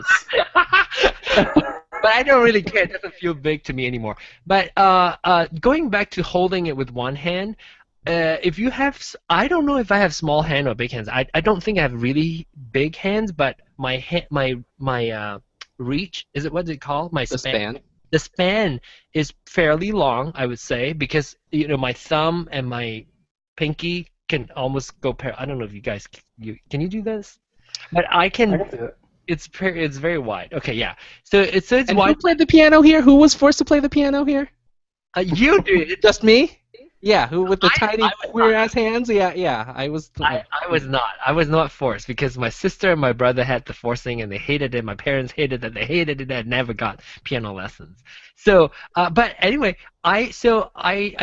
But I don't really care. It doesn't feel big to me anymore. But going back to holding it with one hand, if you have, I don't know if I have small hand or big hands. I don't think I have really big hands, but my reach, what's it called? My span. The span is fairly long, I would say, because my thumb and my pinky can almost go I don't know if you guys can you do this? But I can. I can do it. It's very wide. Okay, yeah. So it's and wide. Who played the piano here? Who was forced to play the piano here? You did. Just me? Yeah. Who with the tiny queer ass hands? Yeah. I was. I was not. I was not forced because my sister and my brother had the forcing and they hated it. My parents hated it. They hated it. I never got piano lessons. So, but anyway, I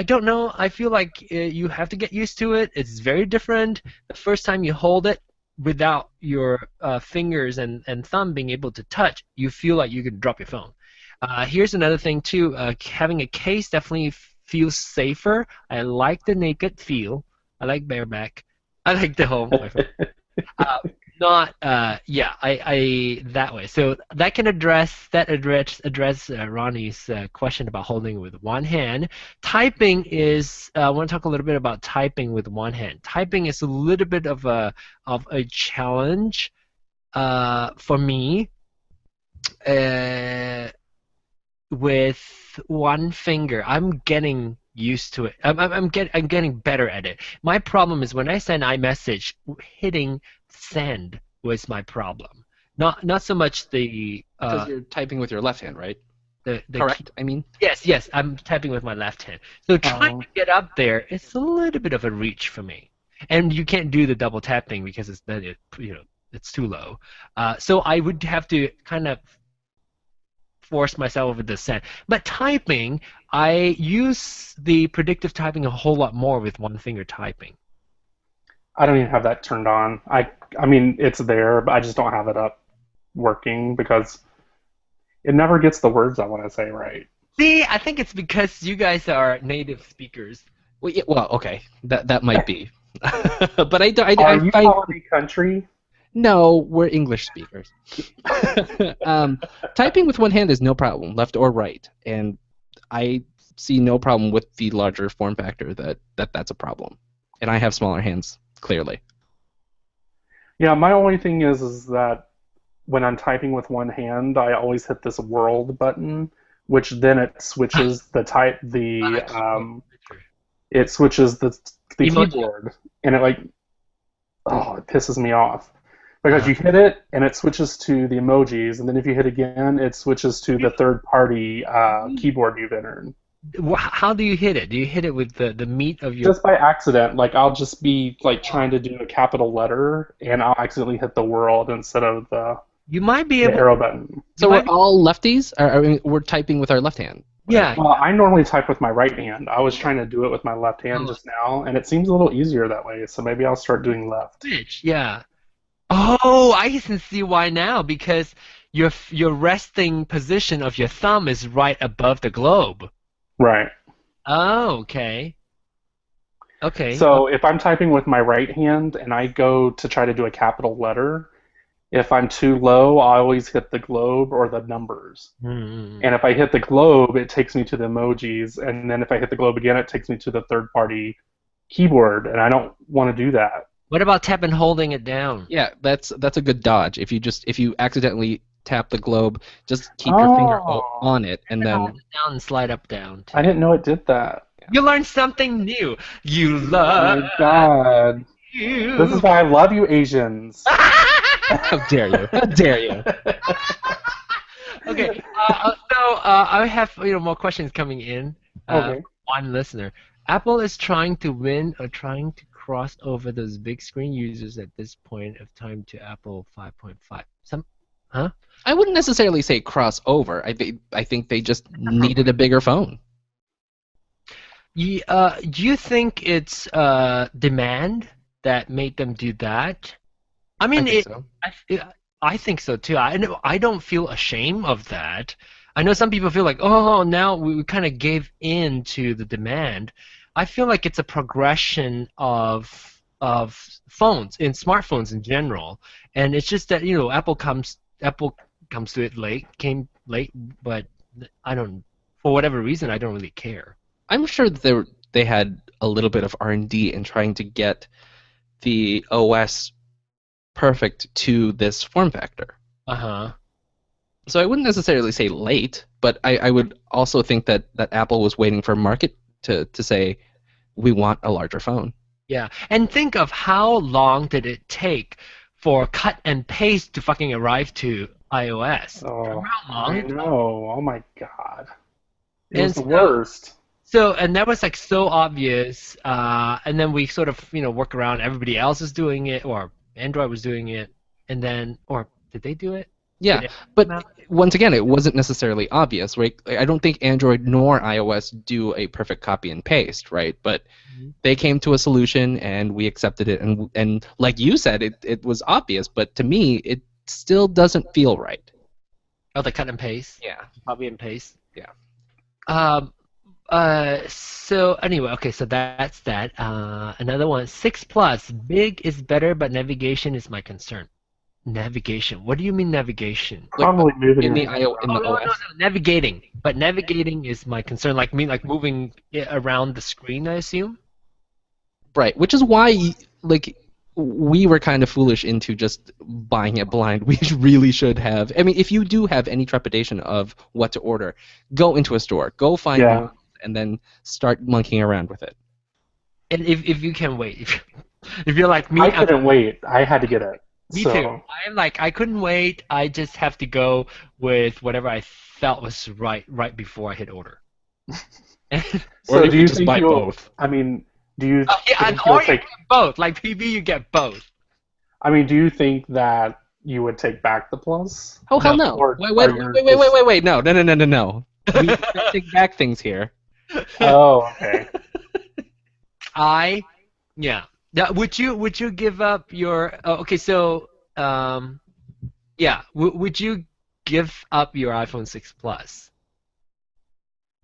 don't know. I feel like you have to get used to it. It's very different the first time you hold it. Without your fingers and thumb being able to touch, you feel like you could drop your phone. Here's another thing too. Having a case definitely feels safer. I like the naked feel. I like bareback. I like the home. Not I that way. So that can address Ronnie's question about holding with one hand. Typing is I want to talk a little bit about typing with one hand. Typing is a little bit of a challenge for me with one finger. I'm getting used to it. I'm getting better at it. My problem is when I send iMessage, hitting send was my problem. Not so much the because you're typing with your left hand, right? The Correct. I mean. Yes. I'm typing with my left hand. So trying to get up there, it's a little bit of a reach for me. And you can't do the double tapping because it's too low. So I would have to kind of force myself with the send. But typing, I use the predictive typing a whole lot more with one finger typing. I don't even have that turned on. I mean, it's there, but I just don't have it up working because it never gets the words I want to say right. See, I think it's because you guys are native speakers. Well, okay, that might be, but Are I you find calling me country? no, we're English speakers. Typing with one hand is no problem, left or right, and I see no problem with the larger form factor that's a problem, and I have smaller hands clearly. Yeah, my only thing is that when I'm typing with one hand, I always hit this world button, which then it switches the type the it switches the Emoji. keyboard, and it pisses me off because Uh-huh. you hit it and it switches to the emojis, and then if you hit again, it switches to the third party keyboard you've entered. How do you hit it? Do you hit it with the meat of your? Just by accident, like I'll just be like trying to do a capital letter, and I'll accidentally hit the world instead of You might be the able. arrow button. So You we're might be, all lefties, or I mean, we're typing with our left hand. yeah. Well, I normally type with my right hand. I was trying to do it with my left hand Oh, just now, and it seems a little easier that way. So maybe I'll start doing left. switch. Yeah. Oh, I can see why now because your resting position of your thumb is right above the globe. Right. Oh, okay. Okay. So if I'm typing with my right hand and I go to try to do a capital letter, if I'm too low, I always hit the globe or the numbers. Hmm. And if I hit the globe, it takes me to the emojis, and then if I hit the globe again, it takes me to the third party keyboard, and I don't want to do that. What about tap and holding it down? Yeah, that's a good dodge. If you accidentally tap the globe, just keep your finger Oh, on it, and then Hold it down and slide up down too. I didn't know it did that. You learned something new. You Oh love my God. you. This is why I love you, Asians. how dare you? How dare you? Okay. I have more questions coming in. Okay. One listener. Apple is trying to win or trying to cross over those big screen users at this point of time to Apple 5.5. Huh? I wouldn't necessarily say crossover. I think they just needed a bigger phone. Do you think it's demand that made them do that? I mean, think so. I think so too. I don't feel ashamed of that. I know some people feel like, oh, now we kind of gave in to the demand. I feel like it's a progression of phones in smartphones in general, and it's just that Apple comes to it late, came late, but I don't for whatever reason I don't really care. I'm sure that they had a little bit of R&D in trying to get the OS perfect to this form factor. Uh-huh. So I wouldn't necessarily say late, but I would also think that Apple was waiting for market to say we want a larger phone. Yeah, and think of how long did it take for cut and paste to fucking arrive to iOS? Oh, Remember how long I it took? know. Oh my God. It And was the worst. and that was like so obvious, and then we sort of work around. Everybody else is doing it, or Android was doing it, and then or did they do it? Yeah, Did it but come out? once again, it wasn't necessarily obvious, right? I don't think Android nor iOS do a perfect copy and paste, right? But Mhm. they came to a solution and we accepted it, and like you said, it was obvious, but to me, it still doesn't feel right. Oh, the cut and paste, Yeah. copy and paste. Yeah. Um. So anyway, okay. So that's that. Another one. 6 Plus. Big is better, but navigation is my concern. Navigation. What do you mean navigation? Probably moving In your the hand in the Oh, no, OS. no, navigating. But navigating is my concern. Like moving it around the screen, I assume. Right, which is why like we were kind of foolish into just buying it blind. We really should have. I mean, if you do have any trepidation of what to order, go into a store, go find Yeah. one, and then start monkeying around with it. And if you can wait, if you're like me, I couldn't wait. I had to get it. me So, too. I'm like I couldn't wait. I just have to go with whatever I felt was right before I hit order. so you do you could just think buy you'll? both. I mean, do you Yeah, and think you'll or you take? get both. Like PB, you get both. I mean, do you think that you would take back the Plus? Oh hell No. no! Or Wait, are wait, you wait, wait, wait, just- wait, wait! No, no, no, no, no, no! We can't take back things here. Oh, okay. Yeah. Now, would you give up your okay, so yeah, would you give up your iPhone 6 Plus?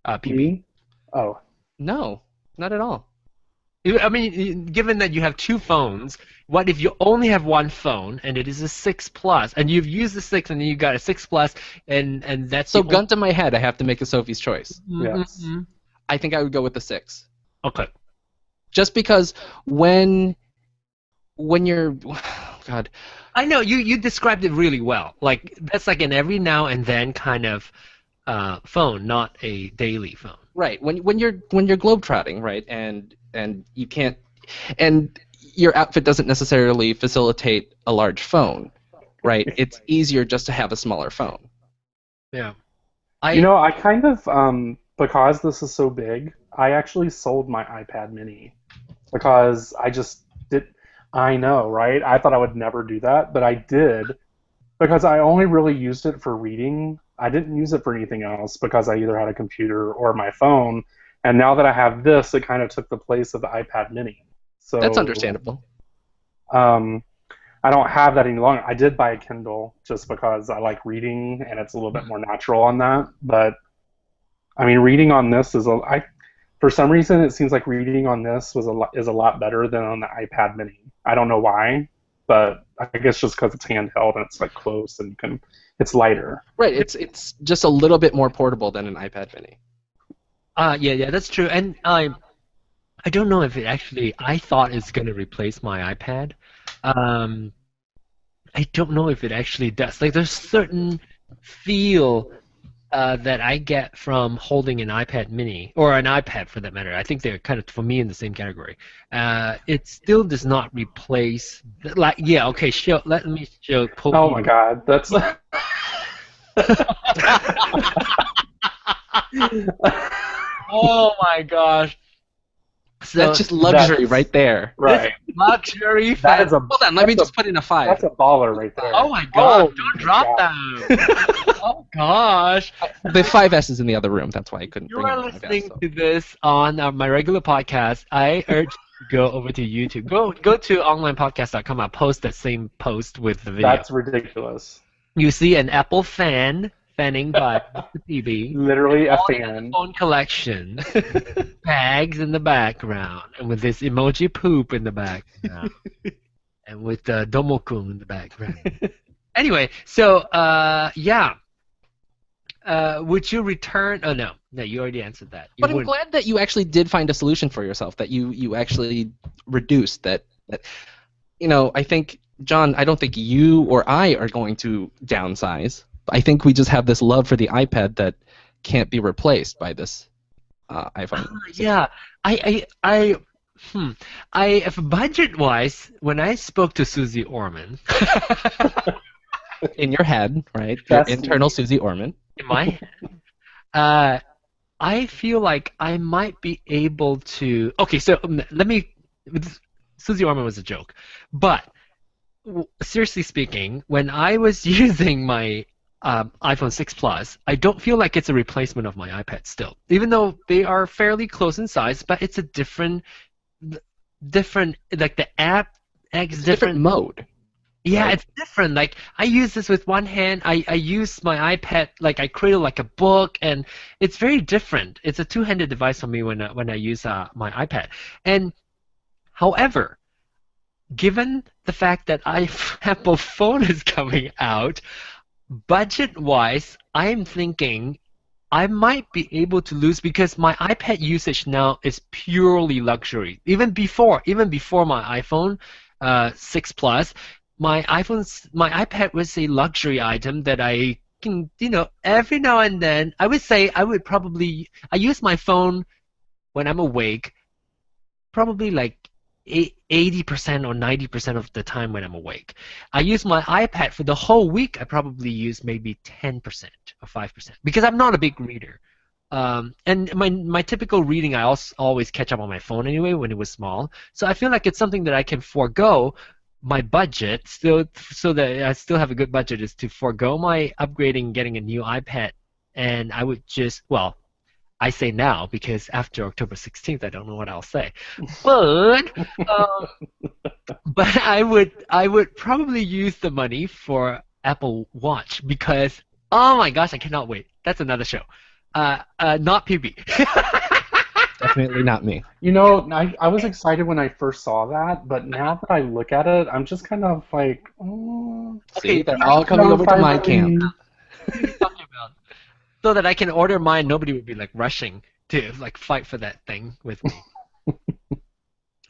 PB. Me? Oh, No, not at all. I mean, given that you have two phones, what if you only have one phone and it is a 6 Plus, and you've used the 6 and then you got a 6 Plus, and that's So the gun to my head, I have to make a Sophie's choice. Yes. I think I would go with the 6. Okay. Just because when you're God, I know you described it really well. Like that's like an every now and then kind of phone, not a daily phone. right, when you're globetrotting, right, and you can't, and your outfit doesn't necessarily facilitate a large phone, right? It's easier just to have a smaller phone. Yeah. I kind of because this is so big, I actually sold my iPad mini because I just did. I know, right? I thought I would never do that, but I did because I only really used it for reading. I didn't use it for anything else because I either had a computer or my phone. And now that I have this, it kind of took the place of the iPad mini. So That's understandable. Um, I don't have that any longer. I did buy a Kindle just because I like reading and it's a little bit more natural on that. But I mean, reading on this for some reason it seems like reading on this is a lot better than on the iPad mini. I don't know why, but I guess just because it's handheld and it's like close and it's lighter. Right, it's just a little bit more portable than an iPad mini. Yeah, that's true. And I don't know if it actually. I thought it's going to replace my iPad. I don't know if it actually does. Like, there's certain feel that I get from holding an iPad Mini or an iPad for that matter. I think they're kind of for me in the same category. It still does not replace. Like, yeah, okay. Let me show. Oh my God, that's. Oh my gosh. So That's just luxury right there. Right. luxury. That is a. Hold on, let me just put in a 5. That's a baller right there. Oh my god! Oh Don't my drop God. them. Oh gosh! The 5S is in the other room. That's why I couldn't You bring are in the 5S, listening so. to this on my regular podcast. I urge you to go over to YouTube. Go to onlinepodcast.com. I'll post that same post with the video. That's ridiculous. You see an Apple fan fanning by Mr. PB. Literally a All the fan. phone collection, bags in the background, and with this emoji poop in the background, and with Domokun in the background. Anyway, so yeah. Would you return? Oh no, you already answered that. You But I'm wouldn't. glad that you actually did find a solution for yourself. That you actually reduced that. I think John. I don't think you or I are going to downsize. I think we just have this love for the iPad that can't be replaced by this iPhone. Yeah, I if budget-wise, when I spoke to Susie Orman In your head, right? That's Your internal Susie Orman. in my head, I feel like I might be able to. Okay, so let me. Susie Orman was a joke, but seriously speaking, when I was using my iPhone 6 Plus, I don't feel like it's a replacement of my iPad still, even though they are fairly close in size. But it's a different, like the app acts Different mode. Yeah, right? it's different. Like I use this with one hand. I use my iPad like I cradle like a book, and it's very different. It's a two-handed device for me when I use my iPad. And however, given the fact that Apple phone is coming out, budget-wise, I'm thinking I might be able to lose because my iPad usage now is purely luxury. Even before my iPhone 6 Plus, my iPad was a luxury item that I can, every now and then. I would say I use my phone when I'm awake, probably like 80% or 90% of the time when I'm awake. I use my iPad for the whole week. I probably use maybe 10% or 5% because I'm not a big reader. And my typical reading, I also always catch up on my phone anyway when it was small. So I feel like it's something that I can forego my budget still, so that I still have a good budget, is to forego my upgrading, getting a new iPad, and I would just, well, I say now because after October 16th, I don't know what I'll say, but I would probably use the money for Apple Watch because oh my gosh, I cannot wait. That's another show. Not PB. Definitely not me. You know, I was excited when I first saw that, but now that I look at it, I'm just kind of like, See, Okay, they're I all don't coming know over if to I my camp. really. what are you talking about? So that I can order mine, nobody would be like rushing to like fight for that thing with me.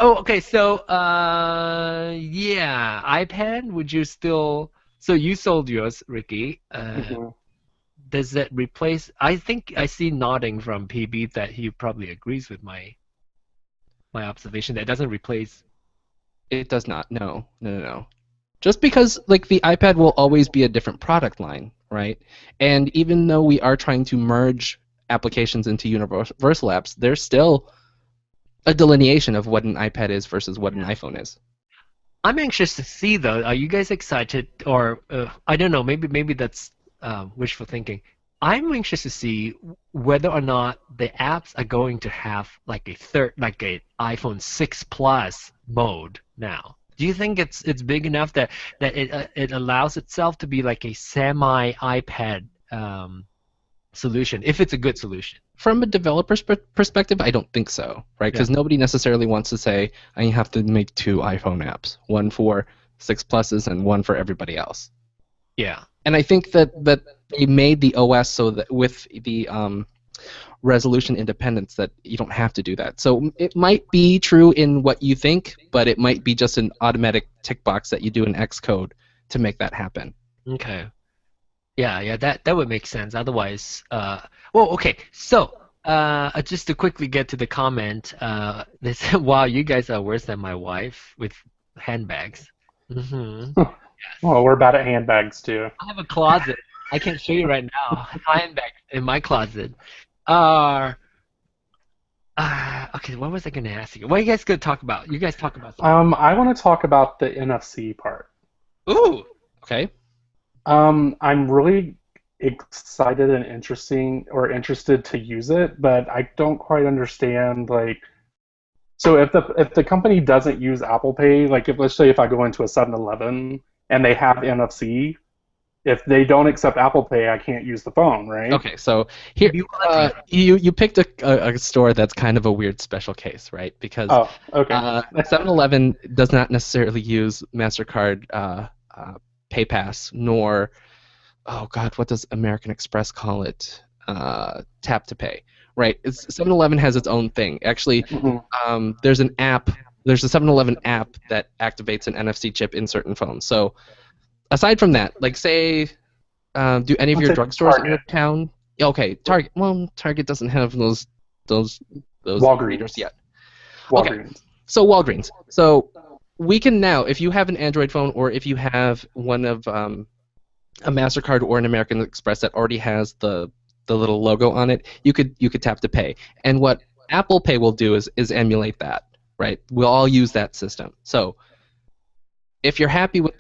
Oh, okay. So, yeah, iPad. Would you still? So you sold yours, Ricky. Mhm. Does that replace? I think I see nodding from PB that he probably agrees with my observation. That doesn't replace. It does not. No, no, no, no. Just because like the iPad will always be a different product line, right? And even though we are trying to merge applications into universal apps, there's still a delineation of what an iPad is versus what an iPhone is. I'm anxious to see though. Are you guys excited, or I don't know? Maybe that's wishful thinking. I'm anxious to see whether or not the apps are going to have like a iPhone 6 Plus mode now. Do you think it's big enough that it allows itself to be like a semi iPad solution, if it's a good solution? From a developer's perspective, I don't think so, right? Because nobody necessarily wants to say, I have to make two iPhone apps, one for 6 pluses and one for everybody else. Yeah. And I think that they made the OS so that with the resolution independence that you don't have to do that. So it might be true in what you think, but it might be just an automatic tick box that you do in Xcode to make that happen. Okay. Yeah, that would make sense. Otherwise, well, okay. So, just to quickly get to the comment, they said, "Wow, you guys are worse than my wife with handbags." Hmm. Well, we're bad at handbags too. I have a closet. I can show you right now. Handbag in my closet. Uh, okay. What was I gonna ask you? What are you guys gonna talk about? You guys talk about something. I want to talk about the NFC part. Ooh. Okay? I'm really excited and interested to use it, but I don't quite understand like. So if the company doesn't use Apple Pay, like if let's say if I go into a 7-Eleven and they have NFC, if they don't accept Apple Pay, I can't use the phone, right? Okay, so here you picked a store that's kind of a weird special case, right? Because Oh, okay. 7-Eleven does not necessarily use MasterCard PayPass, nor, oh God, what does American Express call it? Tap to pay, right? 7-Eleven has its own thing. Actually, Mhm. there's an app. There's a 7-Eleven app that activates an NFC chip in certain phones. So aside from that, like say, do any of Let's your say drugstores in your Target, town? Yeah, okay, Target. Well, Target doesn't have those readers Walgreens, yet. Okay, Walgreens. so Walgreens. So we can now, if you have an Android phone or if you have one of a Mastercard or an American Express that already has the little logo on it, you could tap to pay. And what Apple Pay will do is emulate that, right? We'll all use that system. So if you're happy with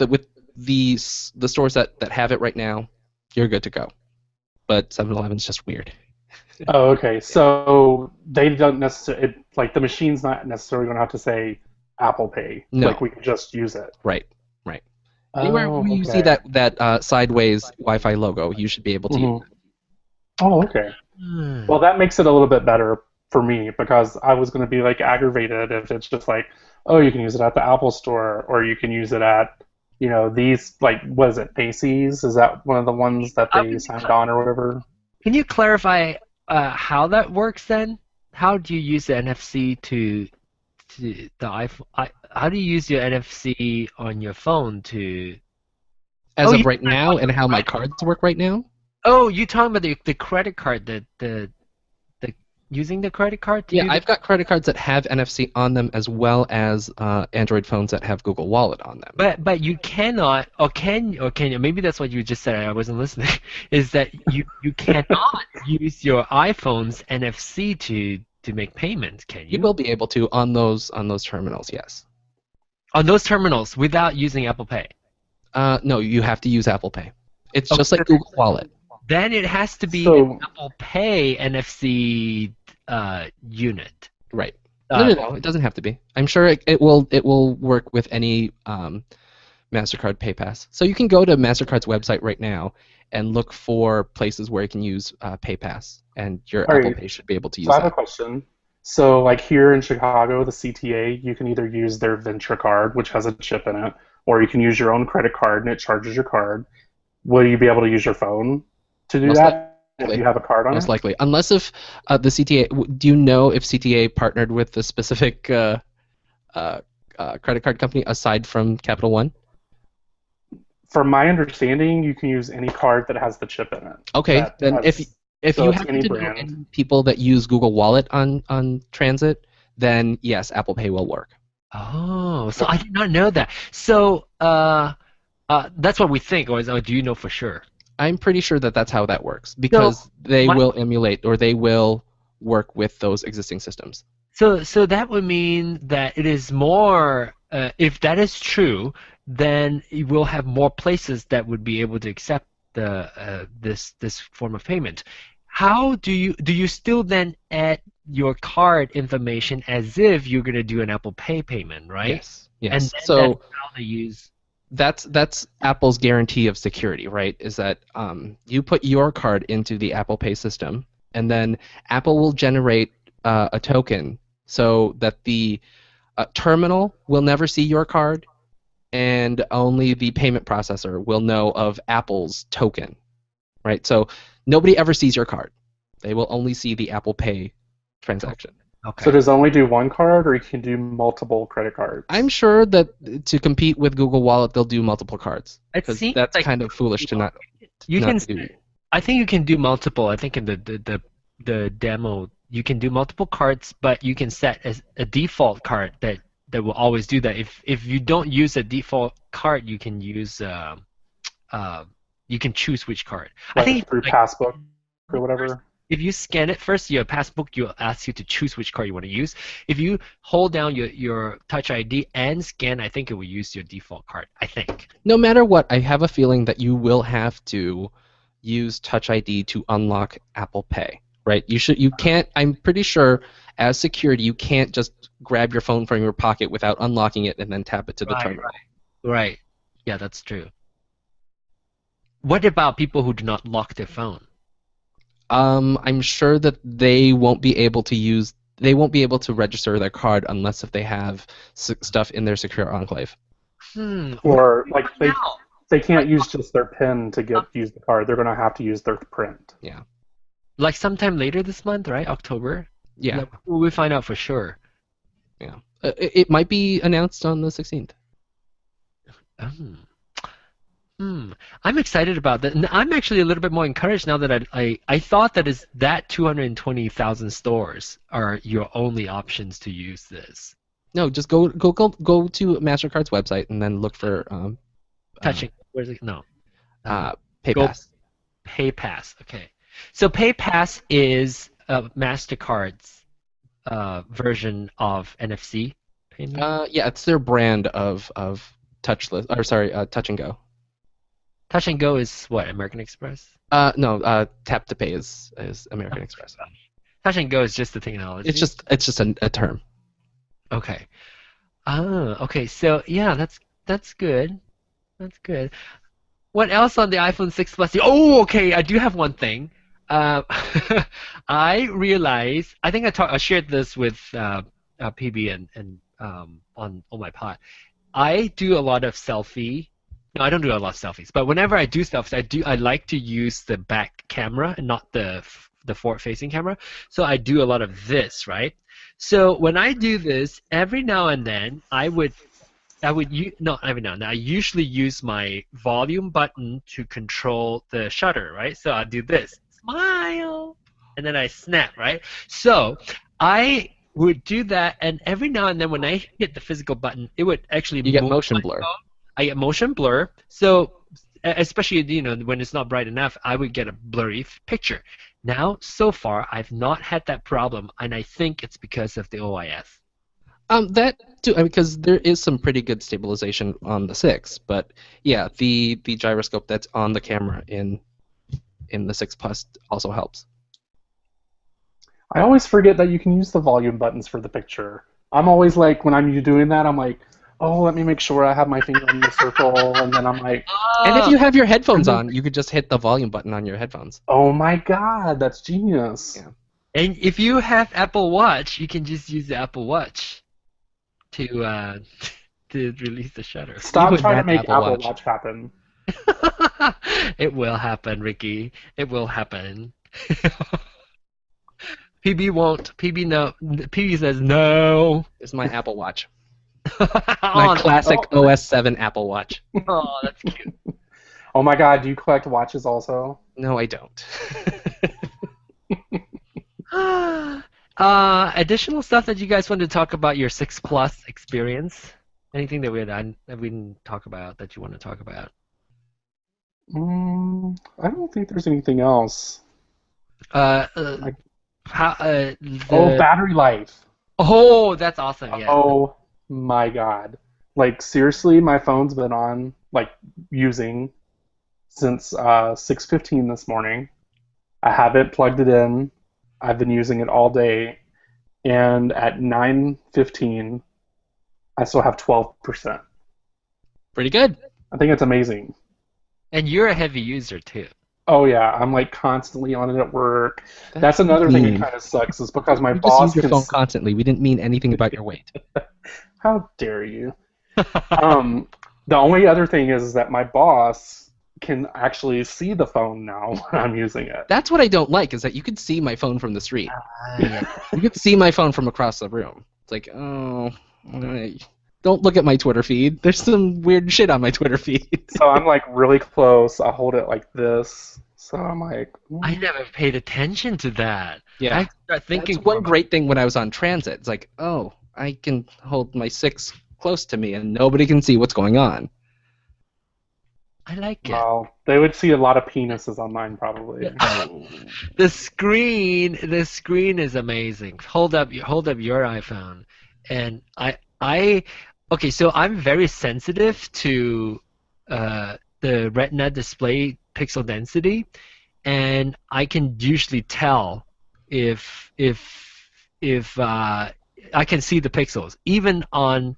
the stores that have it right now, you're good to go. But 7-Eleven's just weird. Oh, okay. So they don't necessarily like the machine's not necessarily going to have to say Apple Pay. Like No, we can just use it. right, right. Anywhere Oh, where you see okay. that sideways Wi-Fi logo, you should be able to use Hmm. it. Oh, okay. Hmm. Well, that makes it a little bit better for me because I was going to be like aggravated if it's just like, oh, you can use it at the Apple Store or you can use it at, these like what is it, Macy's? Is that one of the ones that I they would signed on or whatever? Can you clarify how that works then? How do you use the NFC to the iPhone? How do you use your NFC on your phone to? As Oh, of you right now, on your and how my credit. cards work right now. Oh, you talking about the credit card, the using the credit card to Yeah, do the. I've got credit cards that have NFC on them, as well as Android phones that have Google Wallet on them. But you cannot, or can you? Maybe that's what you just said. I wasn't listening. Is that you cannot use your iPhone's NFC to make payments? Can You you? will be able to on those terminals, yes. On those terminals without using Apple Pay. No, you have to use Apple Pay. It's Okay, just like Google Wallet. then it has to be an So, Apple Pay NFC unit. Right. No, Uh, no, no. It doesn't have to be. I'm sure it will work with any Mastercard PayPass. So you can go to Mastercard's website right now and look for places where you can use PayPass, and your all Apple right. Pay should be able to So I use have a that. question. So, like here in Chicago, the CTA, you can either use their Venture card, which has a chip in it, or you can use your own credit card and it charges your card. Will you be able to use your phone to do Most that if likely. you have a card on Most it? likely, unless if the CTA. Do you know if CTA partnered with the specific credit card company aside from Capital One? From my understanding, you can use any card that has the chip in it. Okay, That then has, if so you it's happen any to know brand. any people that use Google Wallet on transit, then yes, Apple Pay will work. Oh, so I did not know that. So, that's what we think, or do you know for sure? I'm pretty sure that that's how that works because they my- will emulate or they will work with those existing systems. So that would mean that it is more. If that is true, then you will have more places that would be able to accept this form of payment. How do you still then add your card information as if you're going to do an Apple Pay payment, right? Yes. Yes. And then So that's how they use. that's Apple's guarantee of security, right? Is that you put your card into the Apple Pay system, and then Apple will generate a token so that the terminal will never see your card, and only the payment processor will know of Apple's token, right? So nobody ever sees your card. They will only see the Apple Pay transaction. Okay. So does it only do one card, or you can do multiple credit cards? I'm sure that to compete with Google Wallet, they'll do multiple cards. It Because seems that's like kind of foolish to not you not can. do. I think you can do multiple. I think in the demo you can do multiple cards, but you can set as a default card that will always do that. If you don't use a default card, you can use you can choose which card. I Like think through Passbook or whatever. if you scan it first, your passbook, you'll ask you to choose which card you want to use. If you hold down your Touch ID and scan, I think it will use your default card. I think. No matter what, I have a feeling that you will have to use Touch ID to unlock Apple Pay, right? You can't. I'm pretty sure as security, you can't just grab your phone from your pocket without unlocking it and then tap it to the terminal. Right. Yeah, that's true. What about people who do not lock their phone? I'm sure that they won't be able to use. They won't be able to register their card unless if they have stuff in their secure enclave. Or like Now. they can't use just their PIN to use the card. They're going to have to use their print. Yeah. Like sometime later this month, right? October? Yeah. Like, we'll find out for sure. Yeah. It might be announced on the 16th. I'm excited about that. And I'm actually a little bit more encouraged now that I thought that 220,000 stores are your only options to use this. No, just go to MasterCard's website and then look for Touching. Where's it? No. PayPass. PayPass. Okay. So PayPass is MasterCard's version of NFC payment. Yeah, it's their brand of touchless. Or sorry, Touch and Go. Touch and Go is what? American Express? No, Tap to Pay is American Express. Touch and Go is just the technology. It's just a term. Okay. Okay. So yeah, that's good. That's good. What else on the iPhone 6 Plus? Oh, okay. I do have one thing. I realized. I think I shared this with PB and on my pod. I do a lot of selfie. No, I don't do a lot of selfies. But whenever I do selfies, I like to use the back camera and not the forward-facing camera. So I do a lot of this, right? So when I do this, every now and then I usually use my volume button to control the shutter, right? So I do this, smile, and then I snap, right? So I would do that, and every now and then when I hit the physical button, it would actually You get move motion my blur. phone. I get motion blur. So especially when it's not bright enough, I would get a blurry picture. Now, so far, I've not had that problem, and I think it's because of the OIS. That too, because there is some pretty good stabilization on the 6, but yeah, the gyroscope that's on the camera in the 6 Plus also helps. I always forget that you can use the volume buttons for the picture. I'm always like, when I'm doing that, I'm like, oh, let me make sure I have my finger in the circle, and then I'm like, And if you have your headphones on, you could just hit the volume button on your headphones. oh my god, that's genius. Yeah. And if you have Apple Watch, you can just use the Apple Watch to to release the shutter. Stop Even trying to that make Apple Apple Watch. Watch happen. It will happen, Ricky. It will happen. PB won't. PB no. PB says no. Is my Apple Watch. My Oh, classic Oh. OS 7 Apple Watch. oh, that's cute. Oh my God, do you collect watches also? No, I don't. Additional stuff that you guys want to talk about your 6 Plus experience? Anything that we didn't talk about that you want to talk about? I don't think there's anything else. Like, How oh, the battery life. oh, that's awesome. Yeah. Oh my God. Like seriously, my phone's been on like using since 6:15 this morning. I haven't plugged it in. I've been using it all day, and at 9:15, I still have 12%. Pretty good. I think it's amazing. And you're a heavy user too. Oh yeah, I'm like constantly on it at work. That's That's another thing that mean. kind of sucks is because my You just boss use your can. phone constantly. We didn't mean anything about your weight. How dare you? The only other thing is that my boss can actually see the phone now when I'm using it. That's what I don't like, is that you could see my phone from the street. Yeah. You could see my phone from across the room. It's like, oh, don't look at my Twitter feed. There's some weird shit on my Twitter feed. So I'm like really close. I hold it like this. So I'm like, I never paid attention to that. Yeah. I start thinking That's one great thing when I was on transit. It's like, oh, I can hold my 6 close to me and nobody can see what's going on. I like it. well, they would see a lot of penises on mine probably. The screen is amazing. Hold up your iPhone, and okay. So I'm very sensitive to the Retina display pixel density, and I can usually tell if I can see the pixels even on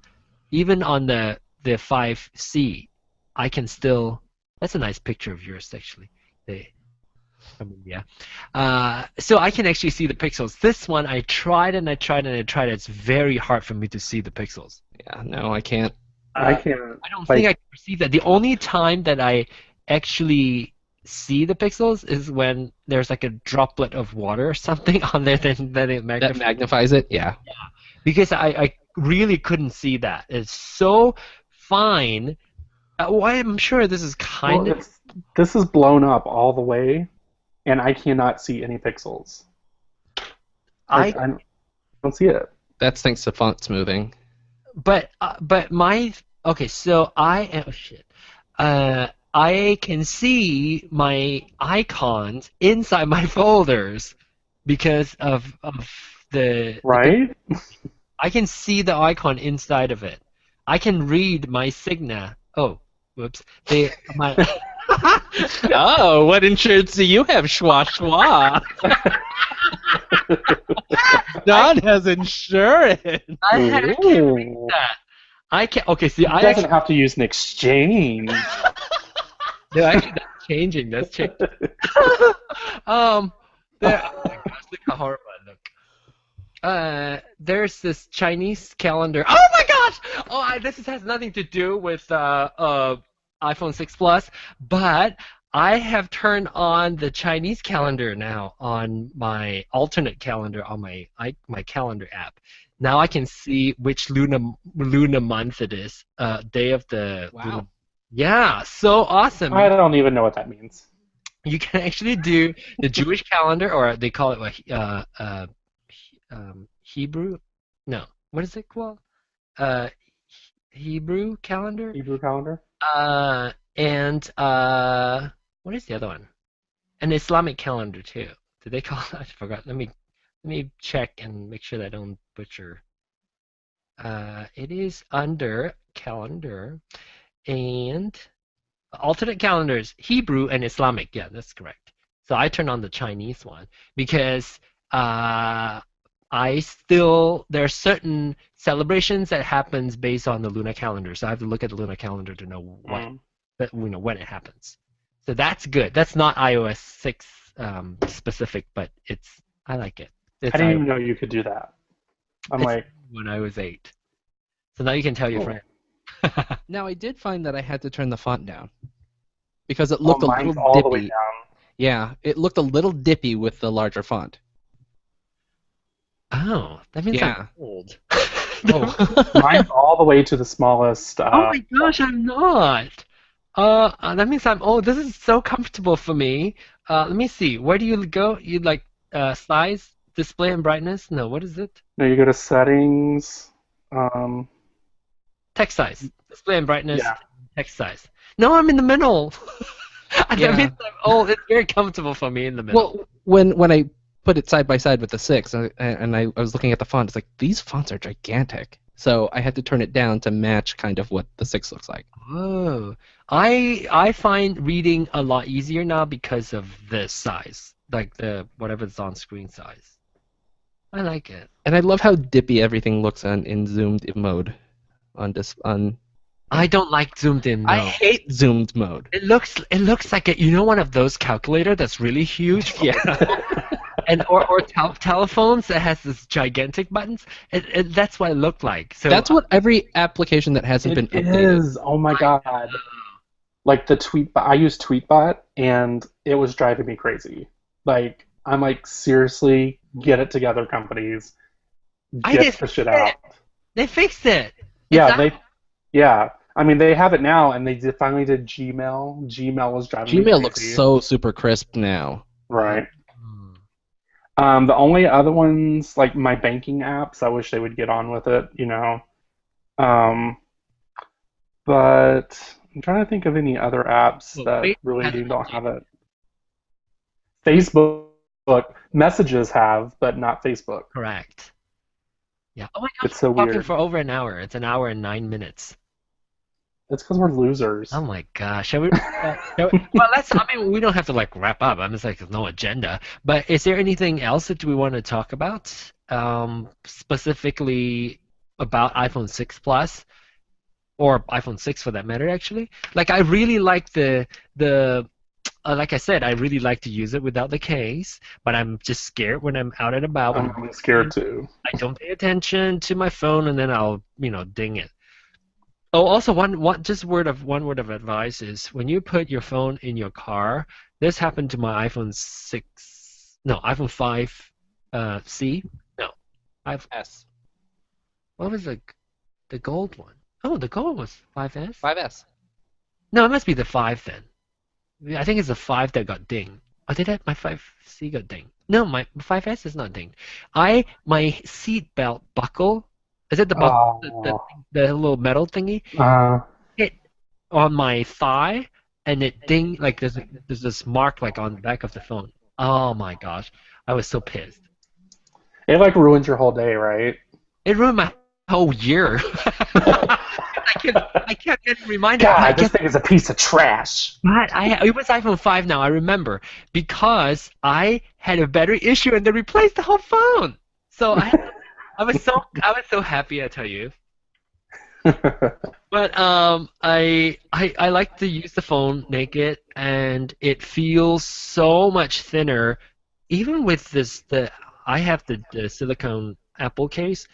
the 5C. I can still. That's a nice picture of yours, actually. From India. So I can actually see the pixels. This one, I tried and I tried and I tried. It's very hard for me to see the pixels. Yeah, no, I can't. I can't. I don't like, think I can perceive that. The only time that I actually see the pixels is when there's like a droplet of water or something on there, then it That magnifies. magnifies it? Yeah. Because I really couldn't see that. It's so fine. Well, I'm sure this is kind well, of. this is blown up all the way, and I cannot see any pixels. Like, I don't see it. That's thanks to font smoothing. But my okay, so I am oh shit. I can see my icons inside my folders because of the Right? I can see the icon inside of it. I can read my Signa. Oh, whoops. My Oh, what insurance do you have, Schwa Schwa? Don has insurance. I can't read that. I can't. Okay, see, He I doesn't actually have to use an exchange. no, actually that's changing. That's changing. There. Oh my gosh, look how horrible I look. There's this Chinese calendar. Oh my gosh! Oh, this has nothing to do with iPhone 6 Plus, but I have turned on the Chinese calendar now on my alternate calendar on my calendar app. Now I can see which lunar month it is. Day of the Wow. lunar. Yeah, so awesome. I don't even know what that means. You can actually do the Jewish calendar, or they call it Hebrew. No, what is it called? Hebrew calendar. Hebrew calendar? And what is the other one? An Islamic calendar too. Did they call it? I forgot. Let me check and make sure that I don't butcher. It is under calendar and alternate calendars, Hebrew and Islamic. Yeah, that's correct. So I turn on the Chinese one because there are certain celebrations that happens based on the lunar calendar. So I have to look at the lunar calendar to know when it happens. So that's good. That's not iOS 6 specific, but I like it. I didn't even know you could do that. I'm It's like, when I was 8. So now you can tell your oh, friend. Now I did find that I had to turn the font down because it oh, looked a little mine's all the way dippy. down. Yeah, it looked a little dippy with the larger font. Oh, that means I'm Yeah. old. Oh. Mine's all the way to the smallest. Oh my gosh, I'm not. That means I'm old. This is so comfortable for me. Let me see. Where do you go? You like size, display, and brightness? No, what is it? No, you go to settings. Um, Text size, display and brightness, yeah. text size. No, I'm in the middle. That Yeah. means I'm old. It's very comfortable for me in the middle. Well, when I put it side by side with the 6, and I was looking at the font, it's like these fonts are gigantic. So I had to turn it down to match kind of what the 6 looks like. Oh, I find reading a lot easier now because of the size, like the whatever's on screen size. I like it. And I love how dippy everything looks in zoomed mode on. I don't like zoomed in I mode. hate zoomed mode. It looks like one of those calculator that's really huge. Yeah. And or telephones that has this gigantic buttons. That's what it looked like. So That's what every application that hasn't been It updated. is. Oh my God. Like the Tweetbot, I use Tweetbot, and it was driving me crazy. Like, I'm like, seriously, get it together, companies. I Get just the shit fixed out. it. They fixed it. Yeah, It's yeah. I mean, they have it now, and finally did Gmail. Gmail was driving me Gmail crazy. looks so super crisp now. Right. Hmm. The only other ones, like my banking apps, I wish they would get on with it, you know. But I'm trying to think of any other apps Well, that Facebook really has don't have it. Facebook messages have, but not Facebook. correct. Yeah. Oh my gosh, It's so we're talking weird. for over an hour. It's an hour and 9 minutes. It's because we're losers. Oh my gosh. Shall we, well, I mean, we don't have to like wrap up. I'm just like, there's no agenda. But is there anything else that we want to talk about? Specifically about iPhone 6 Plus or iPhone 6 for that matter, actually. Like, I really like like I said, I really like to use it without the case, but I'm just scared when I'm out and about. When I'm scared too. I don't pay attention to my phone, and then I'll, ding it. Oh, also one word of advice is when you put your phone in your car. This happened to my iPhone 5 C. No, S. what was the gold one? Oh, the gold was 5S. 5S. No, it must be the 5 then. I think it's the 5 that got dinged. Oh, my 5C got dinged? No, my 5S is not dinged. My seat belt buckle. Is it the buckle, the little metal thingy? Hit on my thigh, and it dinged like there's this mark like on the back of the phone. Oh my gosh, I was so pissed. It like ruins your whole day, right? It ruined my whole year. I kept getting reminded. God, this thing is a piece of trash. But it was iPhone 5 now, I remember, because I had a battery issue and they replaced the whole phone. So I was so happy, I tell you. But I like to use the phone naked, and it feels so much thinner. Even with I have the silicone Apple case.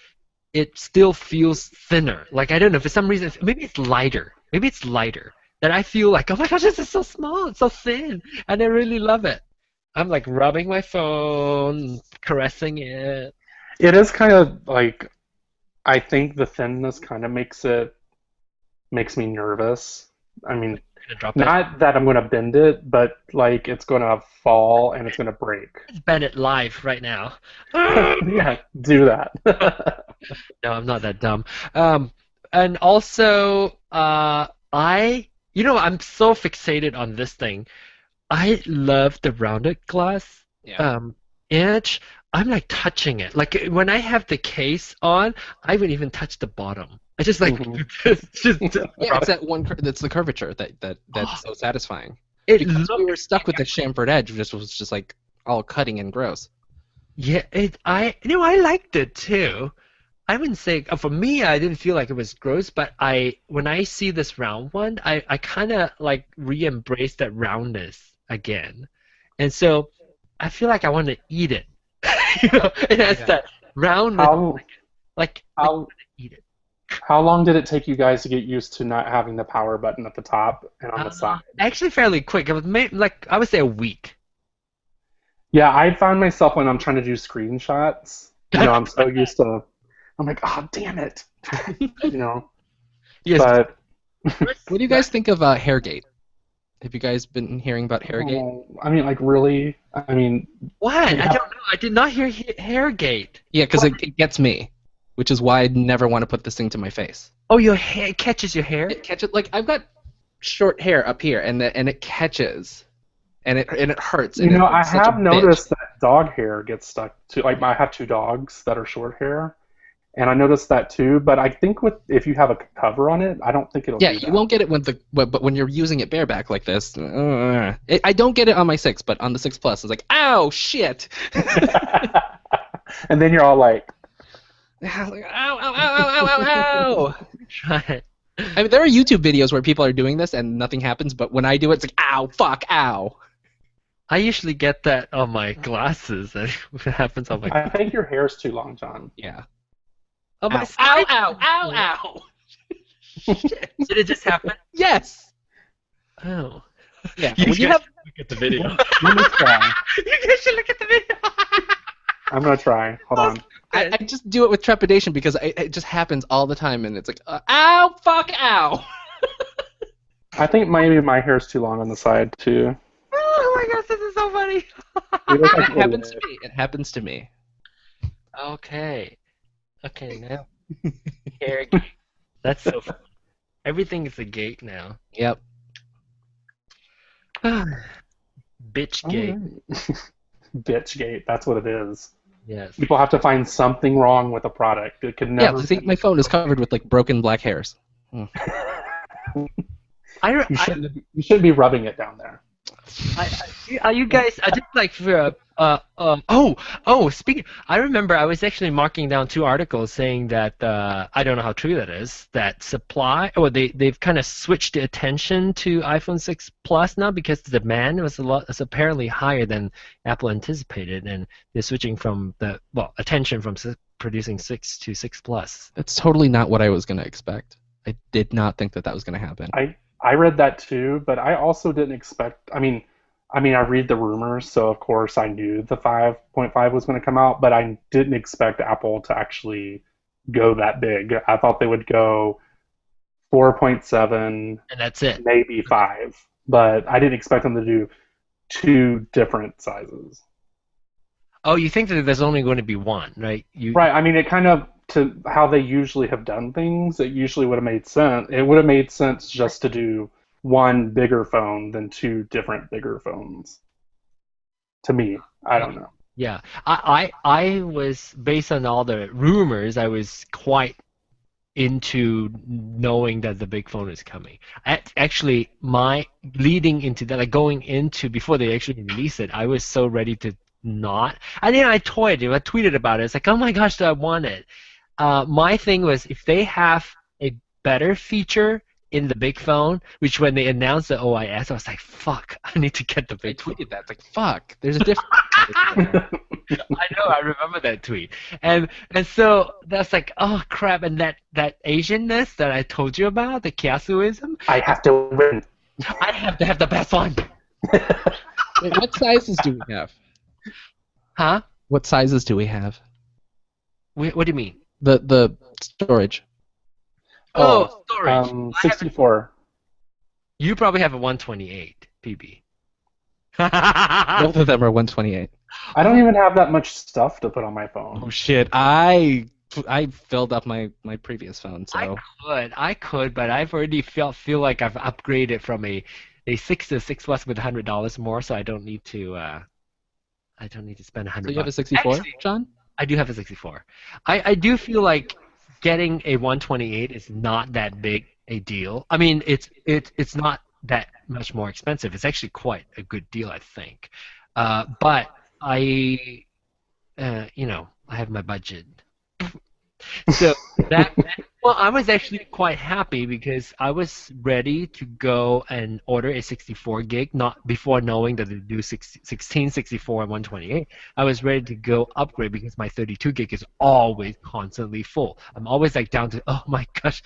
It still feels thinner. Like, I don't know, for some reason, maybe it's lighter. That I feel like, oh my gosh, this is so small, it's so thin, and I really love it. I'm like rubbing my phone, caressing it. It is kind of like, I think the thinness kind of makes me nervous. I mean, Drop it. not that I'm going to bend it, but like it's going to fall and it's going to break. Let's bend it live right now. Yeah, do that. No, I'm not that dumb. And also, I'm so fixated on this thing. I love the rounded glass edge. I'm like touching it. Like when I have the case on, I would even touch the bottom. I just like just Yeah, it's that one. That's the curvature that's so satisfying. It Because we looked, were stuck with the chamfered edge, which was just like all cutting and gross. yeah. I liked it too. I wouldn't say for me, I didn't feel like it was gross, but when I see this round one, I kind of like re-embrace that roundness again, and so I feel like I want to eat it. It has that round, How like how eat it. how long did it take you guys to get used to not having the power button at the top and on the side? Actually, fairly quick. It was like I would say a week. Yeah, I find myself when I'm trying to do screenshots, I'm so used to. I'm like, oh damn it, you know. Yes. But What do you guys think of Hairgate? Have you guys been hearing about Hairgate? I mean, like really, I mean, What? I don't know. I did not hear Hairgate. Yeah, because it gets me, which is why I'd never want to put this thing to my face. Oh, your hair catches your hair? It catches, like, I've got short hair up here, and it catches, and it hurts. And I it's such a have bitch. noticed that dog hair gets stuck to. Like, I have 2 dogs that are short hair, and I noticed that too. But I think if you have a cover on it, I don't think it'll. Yeah, do that. you won't get it but when you're using it bareback like this. I don't get it on my 6, but on the 6 Plus, it's like, ow, shit. And then you're all like, Ow, ow, ow, ow, ow, ow. Try it. I mean, there are YouTube videos where people are doing this and nothing happens, but when I do it, it's like, ow, fuck, ow. I usually get that on my glasses. It happens on my. I think your hair's too long, John. Yeah. On my Ow, side. ow, ow, ow. Did it just happen? Yes. Oh. Yeah. You When guys you have, should look at the video. Let me try. You guys should look at the video. I'm gonna try. Hold on. I just do it with trepidation because it just happens all the time, and it's like, ow, fuck, ow. I think maybe my hair's too long on the side too. Oh my gosh, this is so funny. You look like It happens to me. It happens to me. Okay. Okay, now. Hair. That's so funny. Everything is a gate now. Yep. Bitch gate. Bitchgate. That's what it is. Yes. People have to find something wrong with a product. It could Yeah, never. see, my phone is covered with, like, broken black hairs. You shouldn't be rubbing it down there. Are you guys? I just like for speaking. I remember I was actually marking down 2 articles saying that I don't know how true that is. That they've kind of switched the attention to iPhone 6 Plus now because the demand was apparently higher than Apple anticipated, and they're switching from attention from producing 6 to 6 Plus. That's totally not what I was going to expect. I did not think that was going to happen. I read that too, but I also didn't expect. I mean, I read the rumors, so of course I knew the 5.5 was going to come out, but I didn't expect Apple to actually go that big. I thought they would go 4.7, And that's it. maybe 5, but I didn't expect them to do 2 different sizes. Oh, you think that there's only going to be one, right? Right. I mean, it kind of to how they usually have done things. It usually would have made sense. It would have made sense just to do one bigger phone than 2 different bigger phones. To me, I don't know. Yeah, I was, based on all the rumors, I was quite into knowing that the big phone is coming. Actually, my leading into that, like going into before they actually release it, I was so ready to not. And then I tweeted about it. It's like, oh my gosh, do I want it? My thing was if they have a better feature in the big phone, which when they announced the OIS, I was like, fuck, I need to get the I big phone. tweeted that. It's like, fuck, there's a difference. I know, I remember that tweet. And so that's like, oh crap, and that Asianness that I told you about, the Kiasuism, I have to win. I have to have the best one. Wait, what sizes do we have? Huh? What sizes do we have? What do you mean? The storage. Oh, storage. 64. You probably have a 128 PB. Both of them are 128. I don't even have that much stuff to put on my phone. Oh shit! I filled up my previous phone, so I could, but I've already feel like I've upgraded from a 6 to 6 Plus with $100 more, so I don't need to spend $100. So you have a 64, Actually, John? I do have a 64. I do feel like getting a 128 is not that big a deal. I mean, it's not that much more expensive. It's actually quite a good deal, I think. But I have my budget. So that well, I was actually quite happy because I was ready to go and order a 64 gig, not before knowing that they do 16, 64, and 128. I was ready to go upgrade because my 32 gig is always constantly full. I'm always like down to, oh my gosh,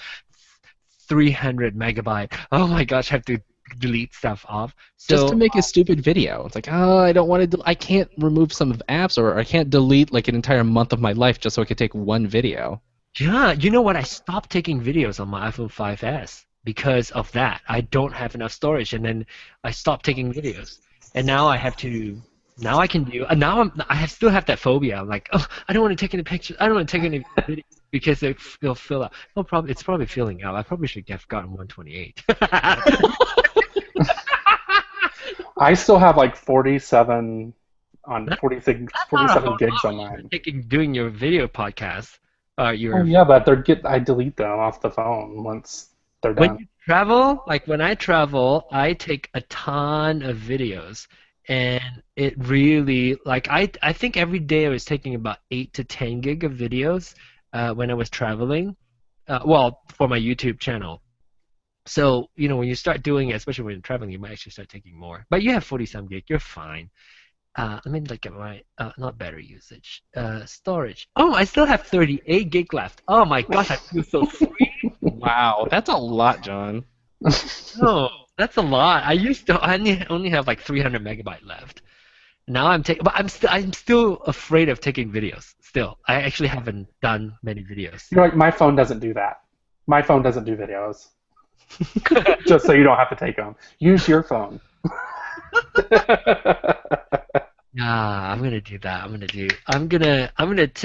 300 megabyte. Oh my gosh, I have to delete stuff off. Just So to make a stupid video. It's like, oh, I don't want to. I can't remove some of apps, or I can't delete like an entire month of my life just so I could take one video. yeah, you know what? I stopped taking videos on my iPhone 5S because of that. I don't have enough storage, and then I stopped taking videos. And now I have to. Now I can do. Now still have that phobia. I'm like, oh, I don't want to take any pictures. I don't want to take any videos because they'll fill up. No problem. It's probably filling out. I probably should have gotten 128. I still have like 47 on 47 Not gigs on mine. doing your video podcast. Oh Your yeah, but I delete them off the phone once they're when done. you travel, like when I travel, I take a ton of videos, and it really like I think every day I was taking about 8 to 10 gig of videos when I was traveling. Well, for my YouTube channel. So when you start doing it, especially when you're traveling, you might actually start taking more. But you have 47 gig, you're fine. Let me look at my not battery usage. Storage. Oh, I still have 38 gig left. Oh my gosh, I feel so free. Wow, that's a lot, John. Oh, that's a lot. I only have like 300 megabyte left. Now I'm taking, but I'm still afraid of taking videos. Still, I actually haven't done many videos. You're like, my phone doesn't do that. My phone doesn't do videos. Just so you don't have to take them. Use your phone. Yeah, I'm gonna do that.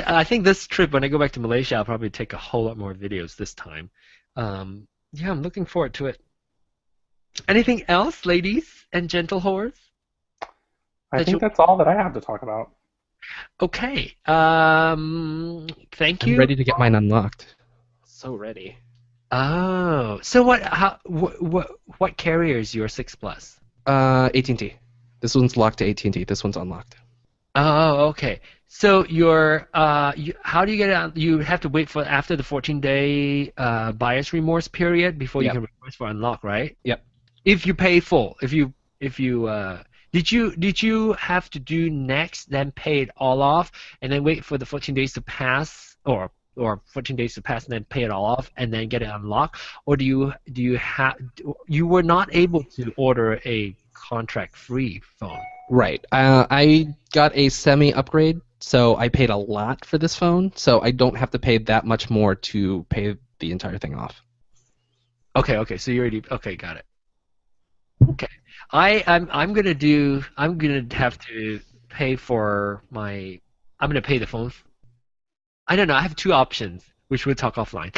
I think this trip when I go back to Malaysia, I'll probably take a whole lot more videos this time. Yeah, I'm looking forward to it. Anything else, ladies and gentle whores? I think that's all that I have to talk about. Okay. Thank I'm you. ready to get mine unlocked. So ready. Oh, so what carrier is your 6 Plus? AT&T. This one's locked to AT&T. This one's unlocked. Oh, okay. So how do you get it out? You have to wait for after the 14-day buyer's remorse period before you Yep. can request for unlock, right? Yep. If you pay full, if you did you have to do next, then pay it all off, and then wait for the 14 days to pass, or 14 days to pass, and then pay it all off, and then get it unlocked, or you were not able to order a contract-free phone? Right. I got a semi-upgrade, so I paid a lot for this phone, so I don't have to pay that much more to pay the entire thing off. Okay. So you already got it. Okay. I'm gonna have to pay for my. I'm gonna pay the phone. I don't know. I have two options, which we'll talk offline.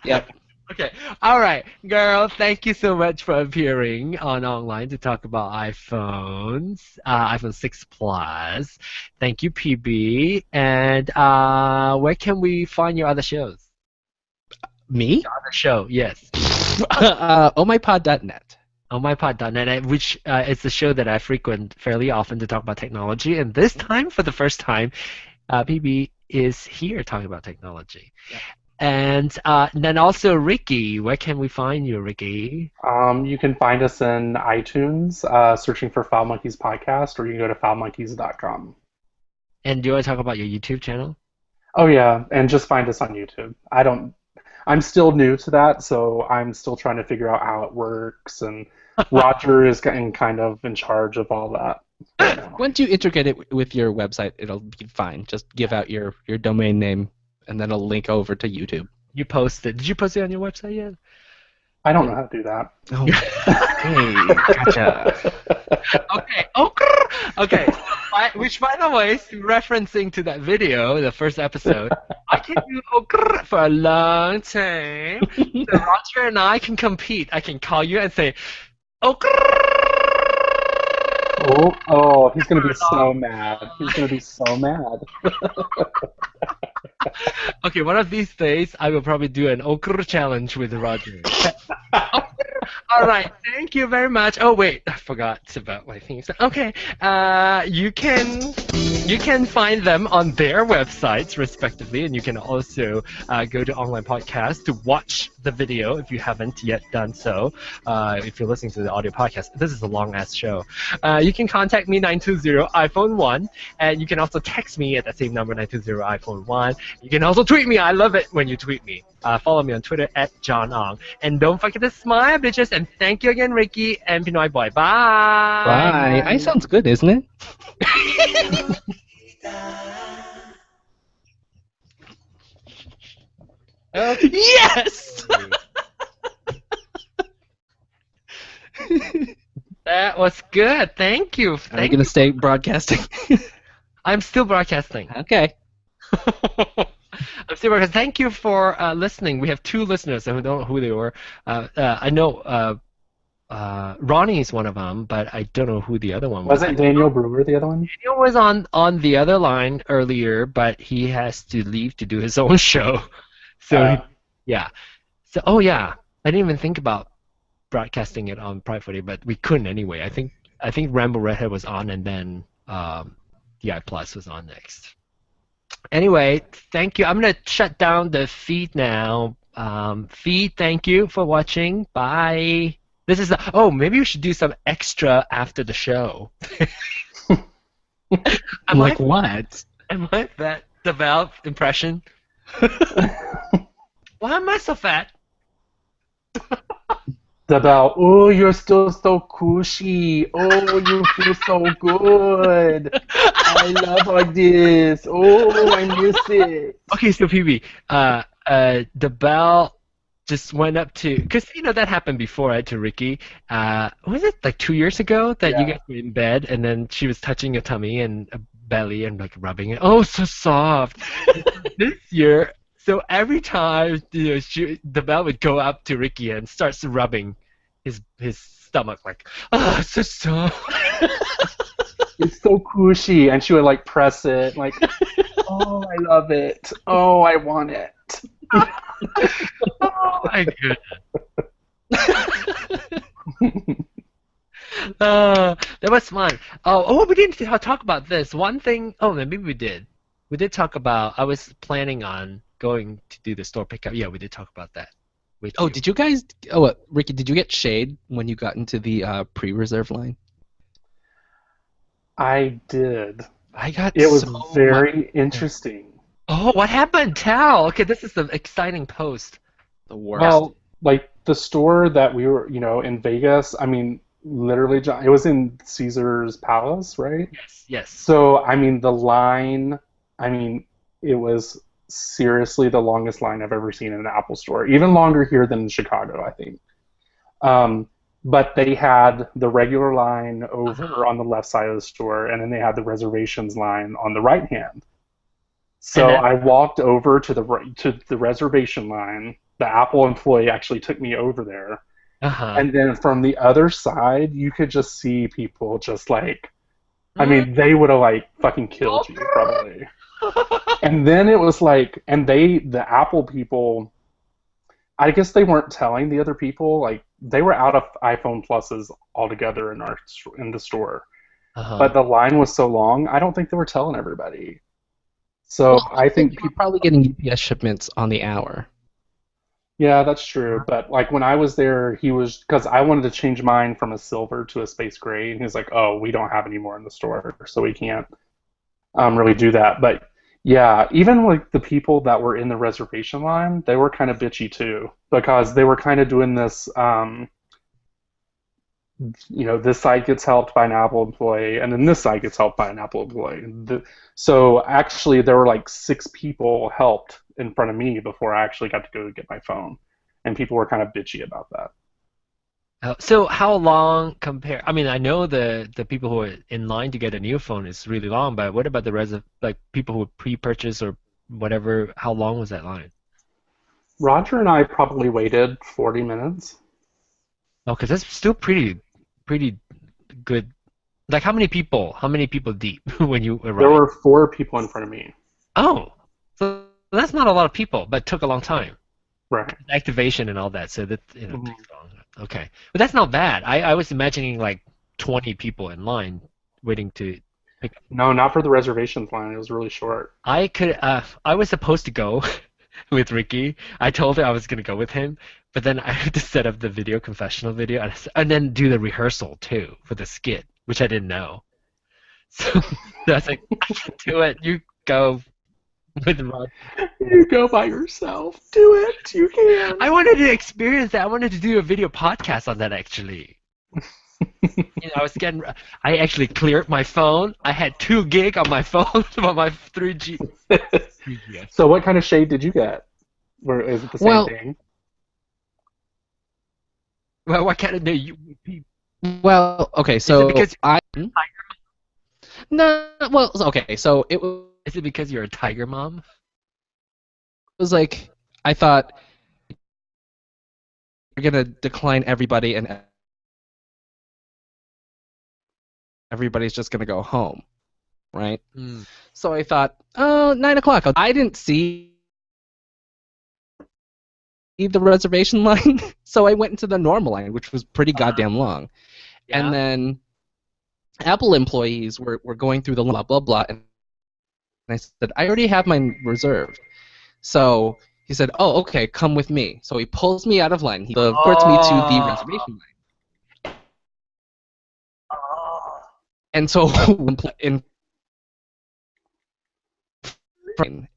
Yep. Okay. All right, girl. Thank you so much for appearing on Ongline to talk about iPhones, iPhone 6 Plus. Thank you, PB. And where can we find your other shows? Me? Your other show, yes. ohmypod.net. OhMyPod.net, which is the show that I frequent fairly often to talk about technology. And this time, for the first time, PB is here talking about technology. Yep. And then also Ricky. Where can we find you, Ricky? You can find us in iTunes, searching for Foul Monkeys Podcast, or you can go to foulmonkeys.com. And do you want to talk about your YouTube channel? Oh yeah, and just find us on YouTube. I'm still new to that, so I'm still trying to figure out how it works, and Roger is getting kind of in charge of all that right now. Once you integrate it with your website, it'll be fine. Just give out your domain name, and then it'll link over to YouTube. You posted. Did you post it on your website yet? I don't know how to do that. Oh, hey, gotcha. Okay. Okay. Which, by the way, referencing to that video, the first episode, I can do for a long time. So Roger and I can compete. I can call you and say, Oh, he's going to be so mad. He's going to be so mad. Okay, one of these days, I will probably do an okra challenge with Roger. All right, thank you very much. Oh wait, I forgot about my things. Okay, you can find them on their websites respectively, and you can also go to Ongline Podcast to watch the video if you haven't yet done so. If you're listening to the audio podcast, this is a long ass show. You can contact me 920 iPhone 1, and you can also text me at that same number 920 iPhone 1. You can also tweet me. I love it when you tweet me. Follow me on Twitter at John Ong. And don't forget to smile, bitches. And thank you again, Ricky and Pinoyboy. Bye. Bye. I sounds good, isn't it? Yes! That was good. Thank you. Are you gonna stay broadcasting? I'm still broadcasting. Okay. I'm still broadcasting. Thank you for listening. We have 2 listeners. I don't know who they were. I know Ronnie is one of them, but I don't know who the other one was. Wasn't Daniel Brewer the other one? Daniel was on the other line earlier, but he has to leave to do his own show. So yeah. So I didn't even think about broadcasting it on Pride 40, but we couldn't anyway. I think Rambo Redhead was on, and then DI Plus was on next. Anyway, thank you. I'm gonna shut down the feed now. Feed, thank you for watching. Bye. This is maybe we should do some extra after the show. Like what? Am I that the Valve impression? Why am I so fat? About, oh, you're still so cushy. Oh, you feel so good. I love all this. Oh, I miss it. Okay, so PB, the bell just went up to, because that happened before, right, to Ricky. Was it like 2 years ago that you guys were in bed and then she was touching your tummy and belly and like rubbing it? Oh, so soft. This year. So every time the bell would go up to Ricky and starts rubbing his stomach, like, oh, so soft. It's so cushy, and she would like press it, like, oh, I love it. Oh, I want it. Oh my goodness. That was fun. Oh, we didn't talk about this. One thing. Oh, maybe we did. We did talk about. I was planning on going to do the store pickup. Yeah, we did talk about that. Did you guys? Ricky, did you get shade when you got into the pre-reserve line? I did. I got. It was very interesting. Oh, what happened? Tell. Okay, this is the exciting post. The worst. Well, like the store that we were, in Vegas. I mean, literally, it was in Caesar's Palace, right? Yes. So, I mean, the line. I mean, it was seriously the longest line I've ever seen in an Apple store. Even longer here than in Chicago, I think. But they had the regular line over on the left side of the store, and then they had the reservations line on the right hand. So I walked over to the reservation line. The Apple employee actually took me over there. And then from the other side, you could just see people just like, I mean, they would have like fucking killed you probably. And then it was like, and the Apple people, I guess they weren't telling the other people, like they were out of iPhone Pluses altogether in the store. But the line was so long, I don't think they were telling everybody. So I think people are probably getting UPS shipments on the hour. Yeah, that's true. But like when I was there, because I wanted to change mine from a silver to a space gray, and he was like, "Oh, we don't have any more in the store, so we can't really do that." But yeah, even like the people that were in the reservation line, they were kind of bitchy too, because they were kind of doing this. This side gets helped by an Apple employee, and then this side gets helped by an Apple employee. So actually, there were like 6 people helped in front of me before I actually got to go get my phone, and people were kind of bitchy about that. So how long I mean, I know the people who are in line to get a new phone is really long, but what about the rest of like people who pre-purchase or whatever? How long was that line? Roger and I probably waited 40 minutes. Oh, because that's still pretty good. Like how many people deep when you arrived? There were 4 people in front of me. Oh, so that's not a lot of people, but took a long time. Right. Activation and all that, so that takes long. Okay. But that's not bad. I was imagining like 20 people in line waiting to pick up. No, not for the reservations line. It was really short. I was supposed to go with Ricky. I told her I was gonna go with him, but then I had to set up the video confessional video and then do the rehearsal too for the skit, which I didn't know. So, I was like, I can do it. You go with Rod. You go by yourself. Do it. You can. I wanted to experience that. I wanted to do a video podcast on that actually. I actually cleared my phone. I had 2 gig on my phone on my 3G. 3G. So what kind of shade did you get? Or is it the same thing? Well, what kind of Well, okay, Is so it because I no, well, okay, so it is it because you're a tiger mom? was like I thought you're gonna decline everybody and everybody's just gonna go home, right? Mm. So I thought, oh, 9 o'clock. I didn't see the reservation line, so I went into the normal line, which was pretty goddamn long. Yeah. And then Apple employees were going through the blah, blah, blah, and I said, I already have mine reserved. So he said, oh, okay, come with me. So he pulls me out of line. He escorts me to the reservation line. And so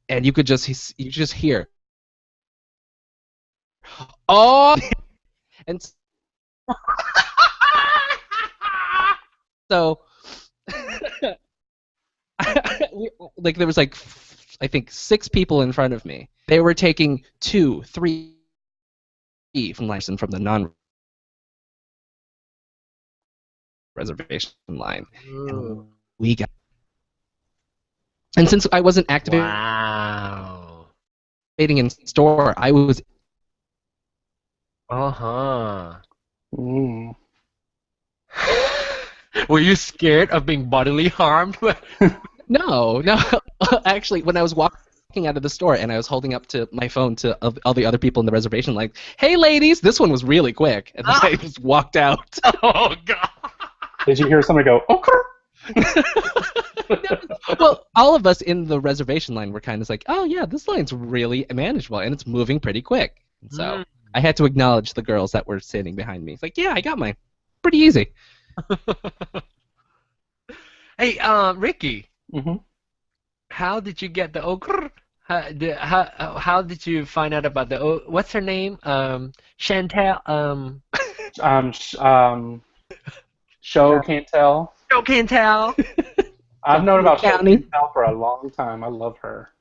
and you could just hear, oh, and so like there was like I think 6 people in front of me. They were taking 2, 3 from license from the non-reservation line. And we got. And since I wasn't activating in store, I was. Mm. Were you scared of being bodily harmed? No. Actually, when I was walking out of the store and I was holding up to my phone to all the other people in the reservation, like, "Hey, ladies!" This one was really quick, and then I just walked out. Oh God! Did you hear somebody go, "Okay"? Well, all of us in the reservation line were kind of like, "Oh yeah, this line's really manageable and it's moving pretty quick." And so I had to acknowledge the girls that were sitting behind me. It's like, "Yeah, I got mine. Pretty easy." Hey, Ricky. Mm-hmm. How did you get the okra? How did you find out about the what's her name? Chantel. Show can't tell. Show can't tell. I've known about Show County. can't tell for a long time. I love her.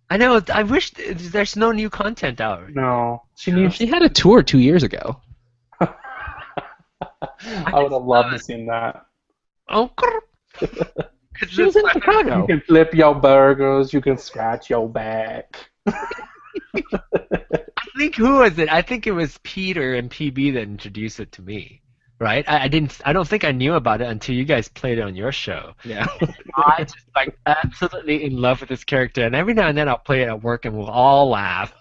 I know. I wish there's no new content out. No, she needs. She had a tour 2 years ago. I would have loved to see that. Okra. She was in Chicago. You can flip your burgers. You can scratch your back. I think who was it? I think it was Peter and PB that introduced it to me. Right? I don't think I knew about it until you guys played it on your show. Yeah. I just like absolutely in love with this character, and every now and then I'll play it at work and we'll all laugh.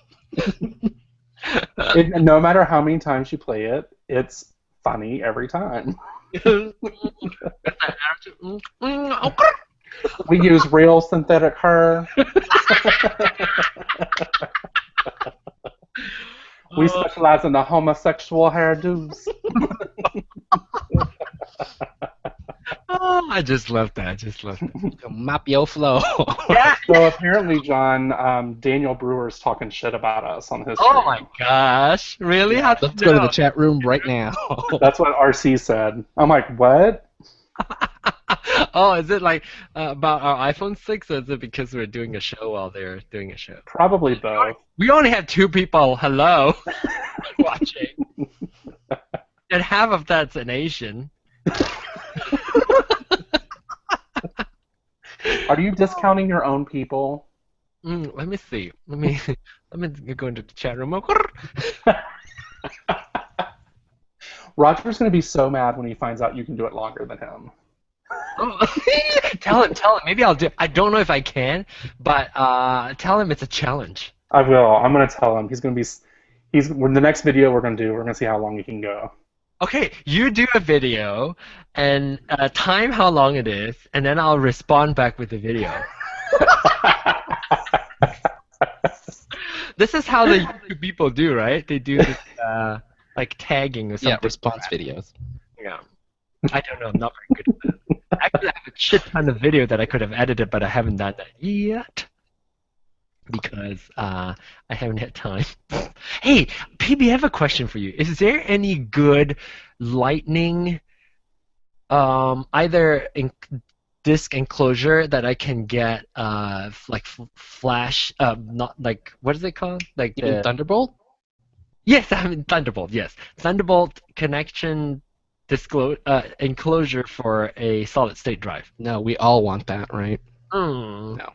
No matter how many times you play it, it's funny every time. We use real synthetic hair. We specialize in the homosexual hairdos. Oh, I just love that. Mop your flow. Yeah. So apparently, John, Daniel Brewer's talking shit about us on his Oh stream. my gosh! Really? Yeah. Let's go to the chat room right now. That's what RC said. I'm like, what? Oh, is it like about our iPhone 6, or is it because we're doing a show while they're doing a show? Probably both. We only have 2 people, hello, watching. And half of that's an Asian. Are you discounting your own people? Let me see. Let me go into the chat room. Roger's going to be so mad when he finds out you can do it longer than him. Oh, tell him. Maybe I'll do it. I don't know if I can, but tell him it's a challenge. I will. I'm going to tell him. He's going to be. When the next video we're going to do, we're going to see how long he can go. Okay, you do a video and time how long it is, and then I'll respond back with the video. This is how the YouTube people do, right? They do this like tagging or something. Yeah, response videos. Yeah. I don't know. I'm not very good at that. Actually, I have a shit ton of video that I could have edited, but I haven't done that yet because I haven't had time. Hey, PB, I have a question for you. Is there any good lightning, either in disk enclosure that I can get, like flash, not like what is it called? Like You mean Thunderbolt? Yes, I mean Thunderbolt. Yes, Thunderbolt connection enclosure for a solid state drive. No, we all want that, right? Mm. No.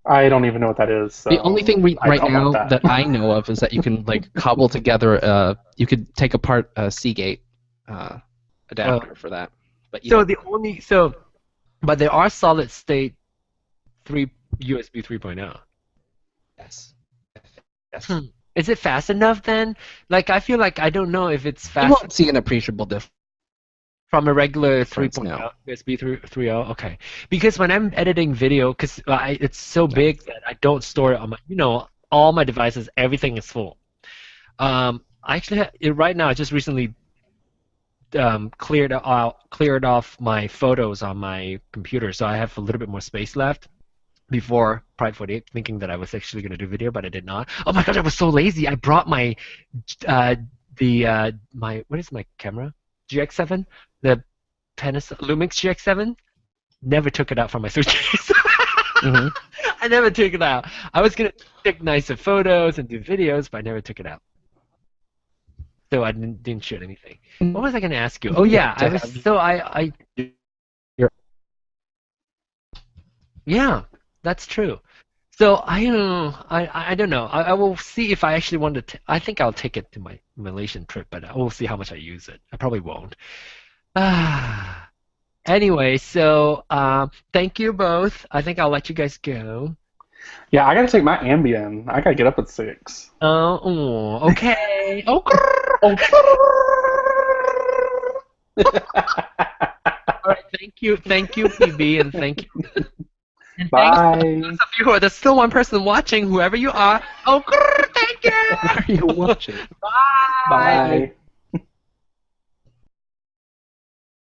I don't even know what that is. So The only thing I right don't now want that I know of is that you can like cobble together. You could take apart a Seagate adapter for that. But So but there are solid state USB 3.0. yes. Yes. Is it fast enough then? Like I feel like I don't know if it's You fast won't see an appreciable difference. from a regular Difference, 3.0 no. USB 3.0. Okay, because when I'm editing video, because it's so big that I don't store it on my, all my devices. Everything is full. I actually right now I just recently cleared off my photos on my computer, so I have a little bit more space left. Before Pride 48, thinking that I was actually going to do video, but I did not. Oh my god, I was so lazy. I brought my what is my camera? GX7, the Lumix GX7. Never took it out from my suitcase. Mm-hmm. I never took it out. I was gonna take nicer photos and do videos, but I never took it out. So I didn't shoot anything. What was I gonna ask you? Oh yeah, I was yeah, that's true. So I don't know. I will see if I actually want to. I think I'll take it to my Malaysian trip, but I will see how much I use it. I probably won't. Anyway, so thank you both. I think I'll let you guys go. Yeah, I gotta take my Ambien. I gotta get up at 6. Okay. Oh. All right. Thank you, PB, and thank you. And Bye. thanks to those of you who are there's still one person watching, whoever you are. Oh, thank you. Are you watching? Bye. Bye.